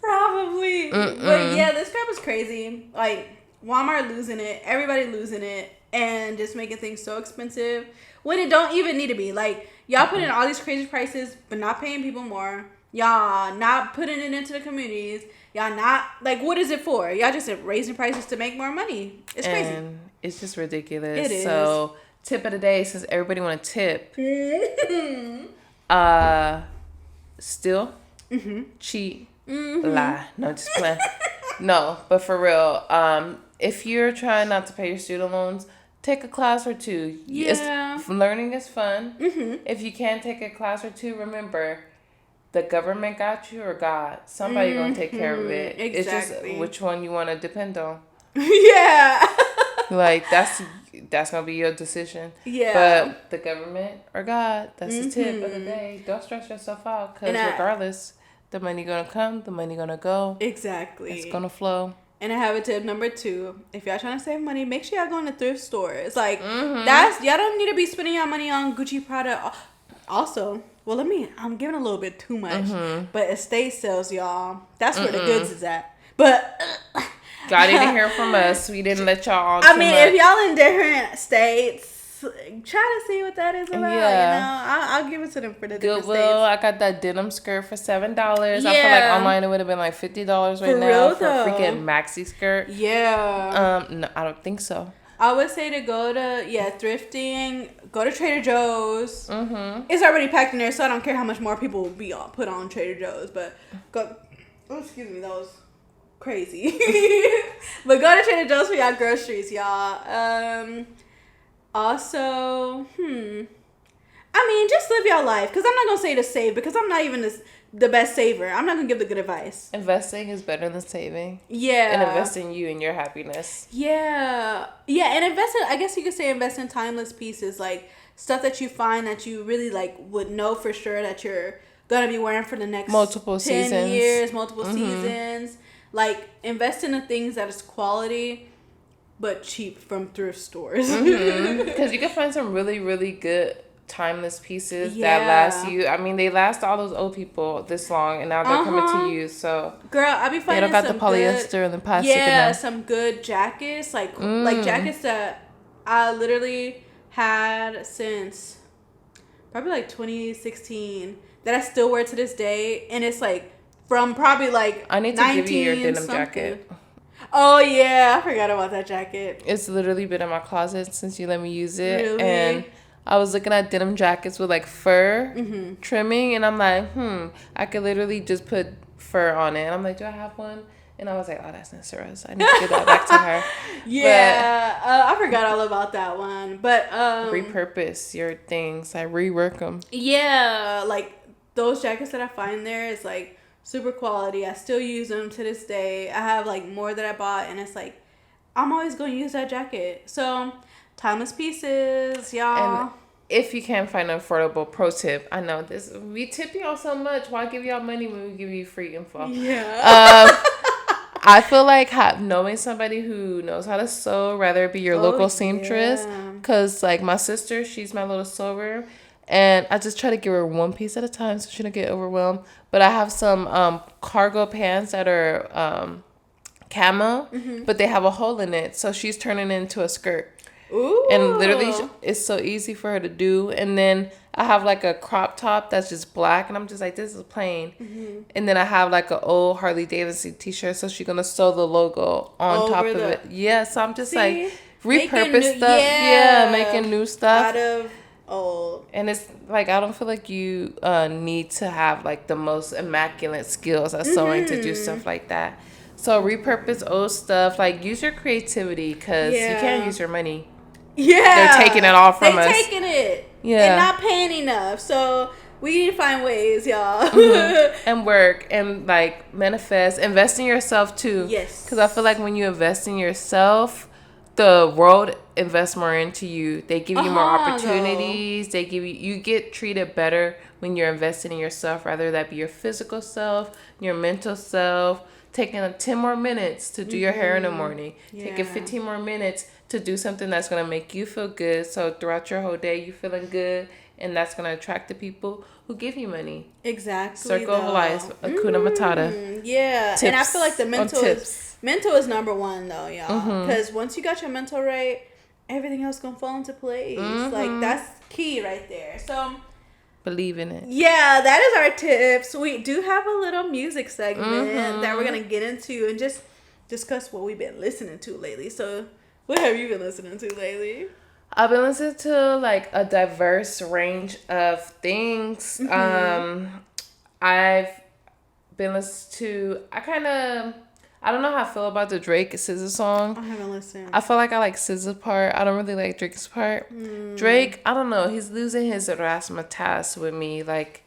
Probably. But yeah, this crap is crazy. Like, Walmart losing it. Everybody losing it. And just making things so expensive when it don't even need to be. Like, y'all put in all these crazy prices, but not paying people more. Y'all not putting it into the communities. Y'all not, like, what is it for? Y'all just raising prices to make more money. It's crazy. And it's just ridiculous. It is. So, tip of the day, since everybody want to tip. Steal. Cheat. Lie. No, just play. No, but for real, if you're trying not to pay your student loans, take a class or 2. Yeah. Learning is fun. If you can't take a class or 2, remember, the government got you or God. Somebody gonna take care of it. Exactly. It's just which one you want to depend on. Yeah. Like that's gonna be your decision. Yeah. But the government or God, that's the tip of the day. Don't stress yourself out, because regardless, the money gonna come, the money gonna go. Exactly. It's gonna flow. And I have a tip number 2. If y'all trying to save money, make sure y'all go into thrift stores. Like that's y'all don't need to be spending your money on Gucci, Prada. Also, well, I'm giving a little bit too much, but estate sales, y'all. That's where the goods is at. But y'all didn't hear from us. We didn't let y'all on I mean, if y'all in different states, try to see what that is about. Yeah. You know, I'll give it to them for the different states. Goodwill, I got that denim skirt for $7. Yeah. I feel like online it would have been like $50 right now for a freaking maxi skirt. Yeah. No, I don't think so. I would say to go to thrifting. Go to Trader Joe's. It's already packed in there, so I don't care how much more people will be put on Trader Joe's. But go. Oh, excuse me, that was crazy. But go to Trader Joe's for y'all groceries, y'all. Also, I mean, just live your life. Because I'm not going to say to save, because I'm not even the best saver. I'm not going to give the good advice. Investing is better than saving. Yeah. And invest in you and your happiness. Yeah. Yeah, and I guess you could say invest in timeless pieces. Like, stuff that you find that you really, like, would know for sure that you're going to be wearing for the next multiple 10 seasons. years, multiple seasons. Like, invest in the things that is quality but cheap from thrift stores. Because you can find some really, really good timeless pieces that last you. I mean, they last all those old people this long, and now they're coming to you. So, girl, I be finding they don't got the polyester and the plastic. Yeah, some good jackets, like jackets that I literally had since probably like 2016 that I still wear to this day, and it's like from probably like I need to give you your denim jacket. Oh yeah, I forgot about that jacket. It's literally been in my closet since you let me use it. Really? And I was looking at denim jackets with like fur trimming, and I'm like, I could literally just put fur on it. And I'm like, do I have one? And I was like, oh, that's not Sarah's. I need to give that back to her. Yeah, I forgot all about that one. But repurpose your things. I rework them. Yeah, like those jackets that I find there is like super quality. I still use them to this day. I have like more that I bought, and it's like I'm always going to use that jacket. So timeless pieces, y'all. And if you can't find an affordable pro tip, I know this. We tip y'all so much. Why give y'all money when we give you free info? Yeah. I feel like knowing somebody who knows how to sew, rather it be your local seamstress, because like my sister, she's my little sewer. And I just try to give her one piece at a time so she don't get overwhelmed. But I have some cargo pants that are camo, but they have a hole in it. So she's turning it into a skirt. Ooh. And literally, it's so easy for her to do. And then I have like a crop top that's just black. And I'm just like, this is plain. And then I have like an old Harley Davidson t-shirt. So she's going to sew the logo on top of it. Yeah, so I'm just like, repurpose stuff. Yeah, making new stuff. Out of old. And it's like, I don't feel like you need to have like the most immaculate skills at sewing to do stuff like that. So repurpose old stuff. Like, use your creativity, because you can't use your money. Yeah. They're taking it all from us. They're taking it. Yeah. And not paying enough. So we need to find ways, y'all. And work and like manifest. Invest in yourself too. Yes. Because I feel like when you invest in yourself, the world invests more into you. They give you more opportunities. They give you get treated better when you're investing in yourself, rather that be your physical self, your mental self. Taking 10 more minutes to do your hair in the morning. Taking 15 more minutes to do something that's going to make you feel good. So throughout your whole day, you feeling good. And that's going to attract the people who give you money. Exactly. Circle of life. Hakuna Matata. Yeah. Tips. And I feel like the mental is number one, though, y'all. Because once you got your mental right, everything else going to fall into place. Like, that's key right there. So believe in it. Yeah, that is our tips. We do have a little music segment that we're going to get into and just discuss what we've been listening to lately. So what have you been listening to lately? I've been listening to like a diverse range of things. I've been listening to, I don't know how I feel about the Drake SZA song. I haven't listened. I feel like I like SZA's part. I don't really like Drake's part. Drake, I don't know. He's losing his razzmatazz with me. Like,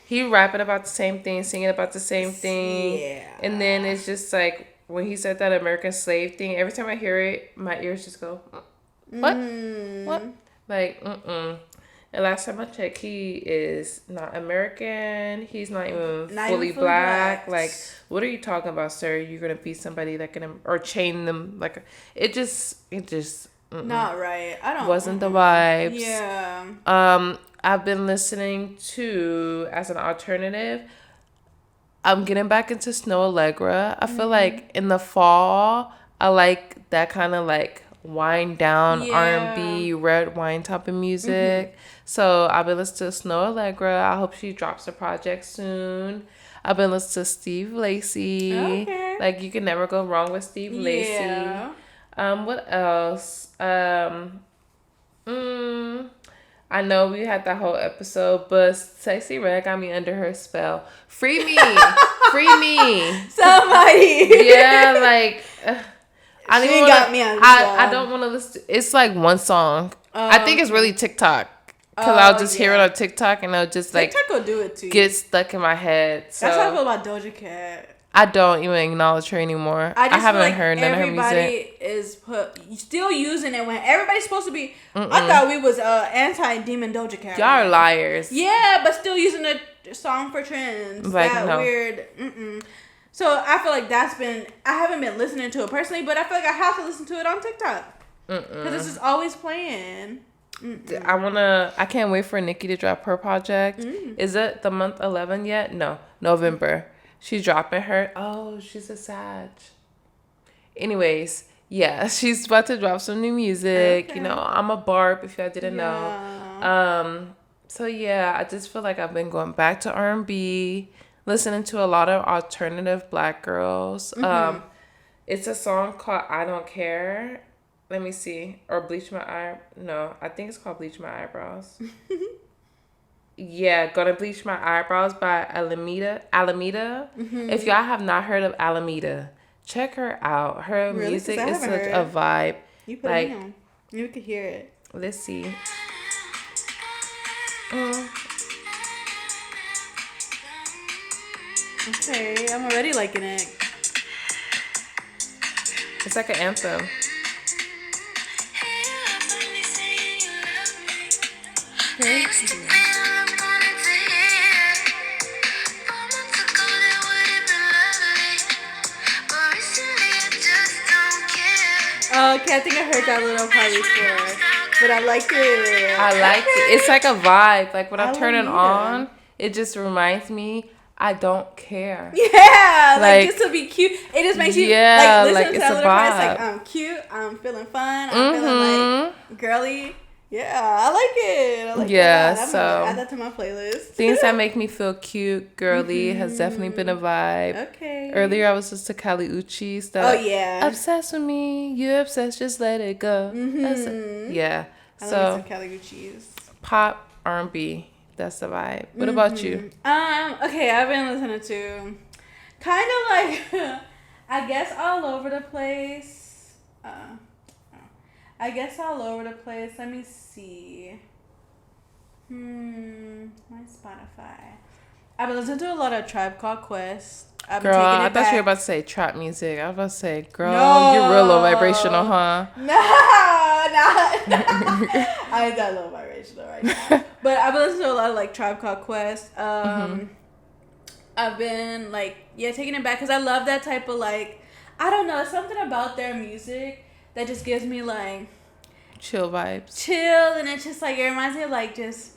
he rapping about the same thing, singing about the same thing. Yeah. And then it's just like when he said that American slave thing, every time I hear it, my ears just go, what? What? Like, And last time I checked, he is not American. He's not even fully black. Like, what are you talking about, sir? You're gonna be somebody that can or chain them like it just not right. I don't wasn't the vibes. Yeah. I've been listening to as an alternative. I'm getting back into Snow Allegra. I feel like in the fall, I like that kind of like wind down R&B, red wine type of music. So I've been listening to Snow Allegra. I hope she drops a project soon. I've been listening to Steve Lacy. Okay. Like you can never go wrong with Steve Lacy. What else? I know we had that whole episode, but Sexy Red got me under her spell. Free me. Free me. Somebody. Yeah, like I don't want to listen. It's like one song. I think it's really TikTok. Because I'll just hear it on TikTok and I'll just like TikTok will do it to you. Get stuck in my head. So that's how I feel about Doja Cat. I don't even acknowledge her anymore. I haven't heard none of her music. Everybody is still using it when everybody's supposed to be. I thought we was anti-demon Doja Cat. Y'all are liars. Yeah, but still using the song for trends. Like, that no. Weird. So I feel like I haven't been listening to it personally, but I feel like I have to listen to it on TikTok. Because this is always playing. I can't wait for Nicki to drop her project. Is it the month 11 yet? No, November. She's dropping her. Oh, she's a Sag. Anyways, yeah, she's about to drop some new music. Okay. You know, I'm a Barb if y'all didn't know. So yeah, I just feel like I've been going back to R&B, listening to a lot of alternative black girls. It's a song called I Don't Care. Let me see. Or Bleach My Eye. No, I think it's called Bleach My Eyebrows. Yeah, Gonna Bleach My Eyebrows by Alameda. If y'all have not heard of Alameda, check her out. Her music is such a vibe. You put it on. You can hear it. Let's see. Okay, I'm already liking it. It's like an anthem. Okay, I think I heard that little part before, but I like it. I like it. It's like a vibe. Like when I turn it on, it just reminds me I don't care. Yeah, like just to be cute. It just makes you like listen to that little part. It's like I'm cute. I'm feeling fun. I'm feeling like girly. Yeah, I like it. I like it. So add that to my playlist. Things that make me feel cute, girly, has definitely been a vibe. Okay. Earlier, I was just to Kali Uchis. Obsessed with me. You're obsessed. Just let it go. Yeah. I love Kali Uchis. Pop, R&B. That's the vibe. What about you? Okay, I've been listening to kind of like I guess all over the place. Let me see. My Spotify. I've been listening to a lot of Tribe Called Quest. Girl, I thought you were about to say trap music. I was about to say, girl, you're real low vibrational, huh? No, I ain't that low vibrational right now. But I've been listening to a lot of like Tribe Called Quest. I've been like, taking it back because I love that type of like, I don't know, something about their music that just gives me like chill vibes. And it's just like, it reminds me of like just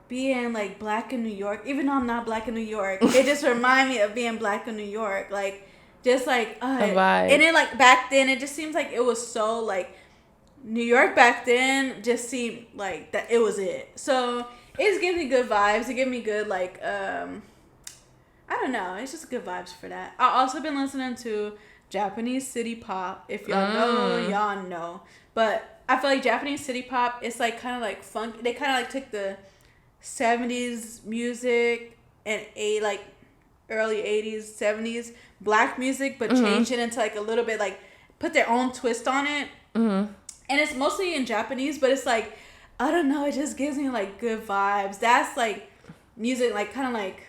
being like black in New York. Even though I'm not black in New York, it just reminds me of being black in New York. Like, just like, a vibe. And then like back then, it just seems like it was so like, New York back then just seemed like that it was it. So it just gives me good vibes. It gives me good like, I don't know. It's just good vibes for that. I've also been listening to Japanese city pop. If y'all know, y'all know. But I feel like Japanese city pop, it's like kind of like funk. They kind of like took the 70s music and like early 80s, 70s black music, but changed it into like a little bit like put their own twist on it. And it's mostly in Japanese, but it's like, I don't know, it just gives me like good vibes. That's like music, like kind of like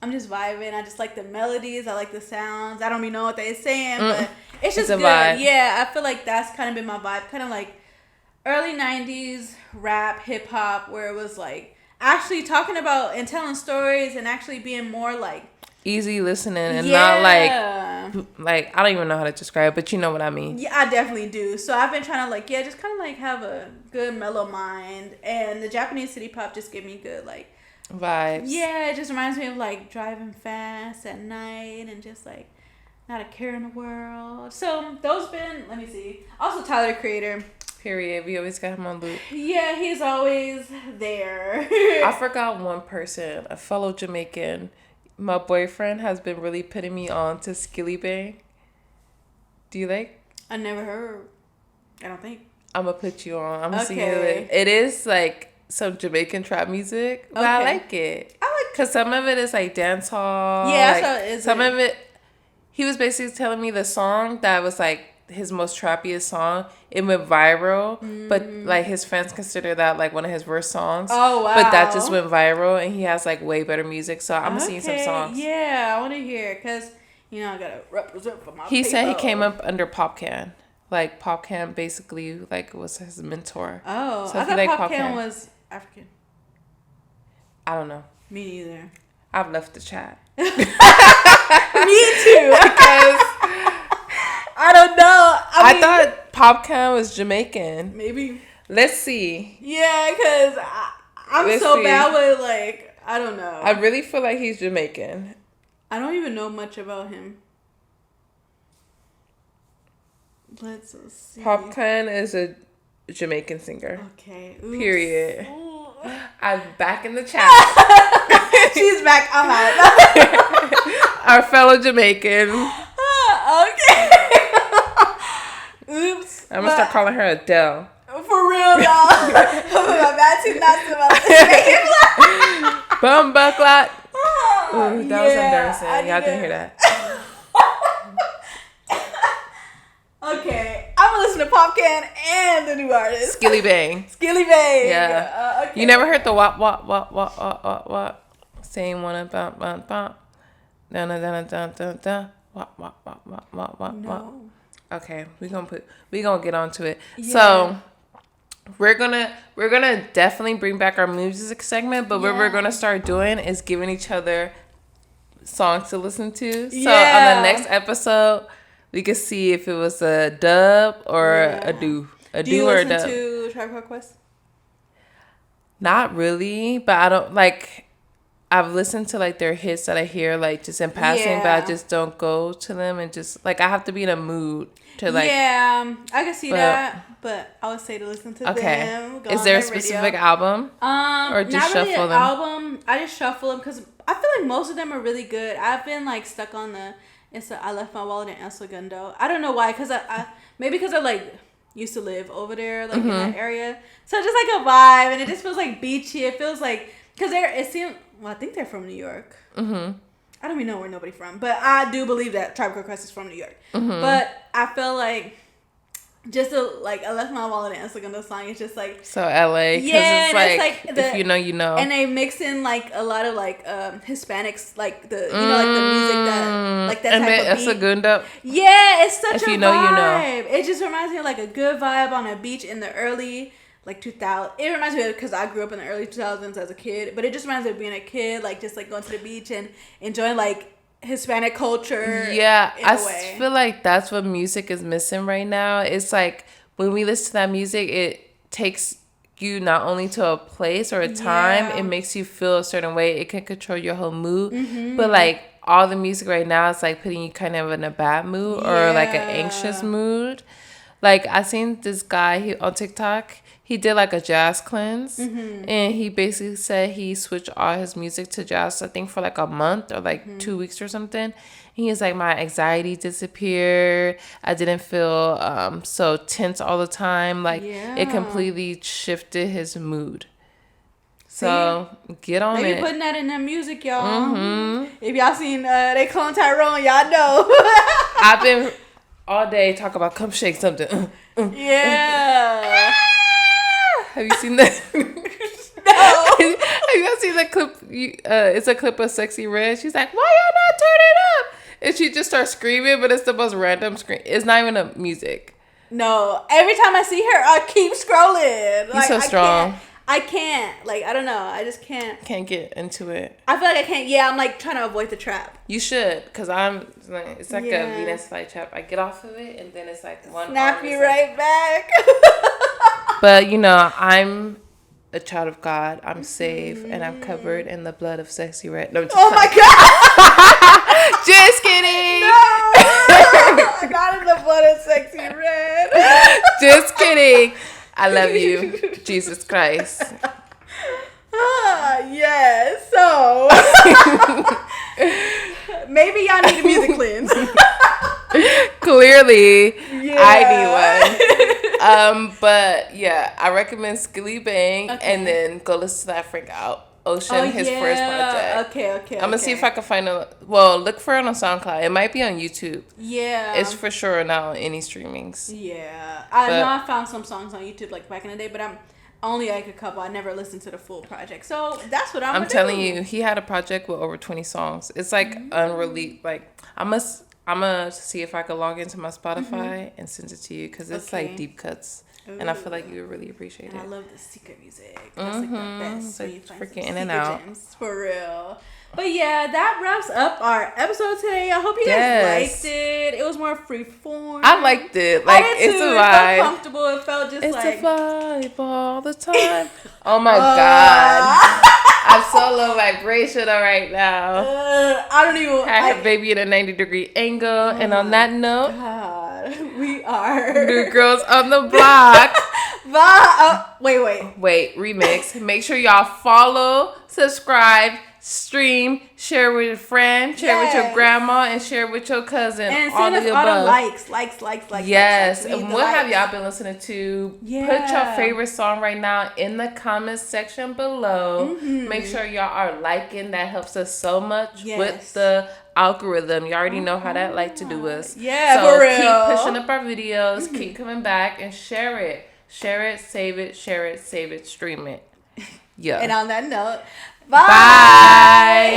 I'm just vibing. I just like the melodies. I like the sounds. I don't even know what they're saying, but it's just good. Vibe. Yeah, I feel like that's kind of been my vibe. Kind of like early 90s rap, hip hop, where it was like actually talking about and telling stories and actually being more like easy listening and not like I don't even know how to describe it, but you know what I mean. Yeah, I definitely do. So I've been trying to like just kind of like have a good mellow mind, and the Japanese city pop just give me good like vibes. Yeah, it just reminds me of like driving fast at night and just like not a care in the world. So those been, let me see. Also Tyler the Creator. Period. We always got him on loop. Yeah, he's always there. I forgot one person, a fellow Jamaican. My boyfriend has been really putting me on to Skilly Bang. Do you like? I never heard. I don't think. I'm gonna put you on. I'm gonna see you. It is like some Jamaican trap music, but I like it. Cause some of it is like dance hall. Yeah, like, so is some of it. He was basically telling me the song that was like his most trappiest song. It went viral, but like his friends consider that like one of his worst songs. Oh wow! But that just went viral, and he has like way better music. So I'm seeing some songs. Yeah, I want to hear it, cause you know I gotta represent for my. He said he came up under Popcan. Like Popcan basically like was his mentor. Oh, so I thought Popcan was African. I don't know. Me neither. I've left the chat. Me too. Because I don't know. I thought Popcan was Jamaican. Maybe. Let's see. Yeah, because I'm so bad with like, I don't know. I really feel like he's Jamaican. I don't even know much about him. Let's see. Popcan is a Jamaican singer. Okay. Oops. Period. Ooh. I'm back in the chat. She's back. I'm out. Our fellow Jamaican. Okay. Oops. I'm gonna start calling her Adele. For real, y'all. My bad too, not to Bumba clot. Ooh, that was embarrassing. Y'all didn't hear that. Okay, I'm gonna listen to Popcan and the new artist. Skilly Bang. Skilly Bang. Yeah. Okay. You never heard the wop wop wop wop wop wop wop? Same one about bop bop. Dun dun dun dun dun dun. Wop wop wop wop wop wop wop. No. Okay, we gonna get onto it. Yeah. So we're gonna definitely bring back our music segment, but what we're gonna start doing is giving each other songs to listen to. So on the next episode, we could see if it was a dub or a do. Do you or listen a dub. to Tribe Called Quest? Not really, but I don't like. I've listened to like their hits that I hear like just in passing, but I just don't go to them and just like I have to be in a mood to like. Yeah, I can see that, but I would say to listen to them. Is there a specific album? Or just not really shuffle an them? album. I just shuffle them because I feel like most of them are really good. I've been like stuck on I left my wallet in El Segundo. I don't know why, because maybe because I like used to live over there, like in that area. So just like a vibe, and it just feels like beachy. It feels like because I think they're from New York. I don't even know where nobody from, but I do believe that Tribe Called Quest is from New York. But I feel like just I left my wallet in El Segundo song. It's just like so LA. Yeah, it's like if you know, you know. And they mix in like a lot of like Hispanics, like the like the music that like that type of beat. Segundo. Yeah, it's such if a you know, vibe. You know. It just reminds me of like a good vibe on a beach in the early like 2000. It reminds me of because I grew up in the early 2000s as a kid, but it just reminds me of being a kid, like just like going to the beach and enjoying like Hispanic culture. Yeah, I feel like that's what music is missing right now. It's like when we listen to that music, it takes you not only to a place or a time, it makes you feel a certain way. It can control your whole mood. But like all the music right now is like putting you kind of in a bad mood or like an anxious mood. Like I seen this guy on TikTok. He did like a jazz cleanse, and he basically said he switched all his music to jazz, I think for like a month or like 2 weeks or something. And he was like, my anxiety disappeared. I didn't feel so tense all the time. Like it completely shifted his mood. So get on Maybe it. Putting that in their music, y'all. If y'all seen they clone Tyrone, y'all know. I've been all day talking about come shake something. Yeah. Have you seen that? Have you guys seen the clip? It's a clip of Sexy Red. She's like, "Why y'all not turn it up?" And she just starts screaming, but it's the most random scream. It's not even a music. No, every time I see her, I keep scrolling. You're so strong. I can't. Like, I don't know. I just can't. Can't get into it. I feel like I can't. Yeah, I'm like trying to avoid the trap. You should, because it's like a Venus flytrap. I get off of it, and then it's like one snap you right back. But, you know, I'm a child of God. I'm safe, and I'm covered in the blood of Sexy Red. No, my God. Just kidding. No. I got in the blood of Sexy Red. Just kidding. I love you, Jesus Christ. Yeah. So maybe y'all need a music cleanse. Clearly, yeah. I need one. But yeah, I recommend Skilly Bang, and then go listen to that Frank Ocean, his first project. Okay. I'm gonna see if I can find look for it on SoundCloud. It might be on YouTube. Yeah. It's for sure not on any streamings. Yeah. I know I found some songs on YouTube like back in the day, but I'm only like a couple. I never listened to the full project. So that's what I'm telling you, he had a project with over 20 songs. It's like unreleased. Like I'm gonna see if I could log into my Spotify and send it to you, because it's like deep cuts. Ooh. And I feel like you would really appreciate it. I love the secret music. That's like the best. So you find freaking in and out. Gems, for real. But yeah, that wraps up our episode today. I hope you guys liked it. It was more free form. I liked it. Like, it's a vibe. It felt comfortable. It felt just it's like... It's a vibe all the time. Oh my God. I'm so low vibrational right now. I don't even... I have baby at a 90-degree angle. And on that note... God, we are... New Girls on the Block. Wait, remix. Make sure y'all follow, subscribe, stream, share with a friend, share with your grandma, and share with your cousin. And send us all the likes. Yes. Likes. And what have y'all been listening to? Yeah. Put your favorite song right now in the comments section below. Make sure y'all are liking. That helps us so much with the algorithm. You already know how that like to do us. Yeah, so for real. Keep pushing up our videos. Keep coming back and share it. Share it, save it, share it, save it, stream it. Yeah. And on that note, bye.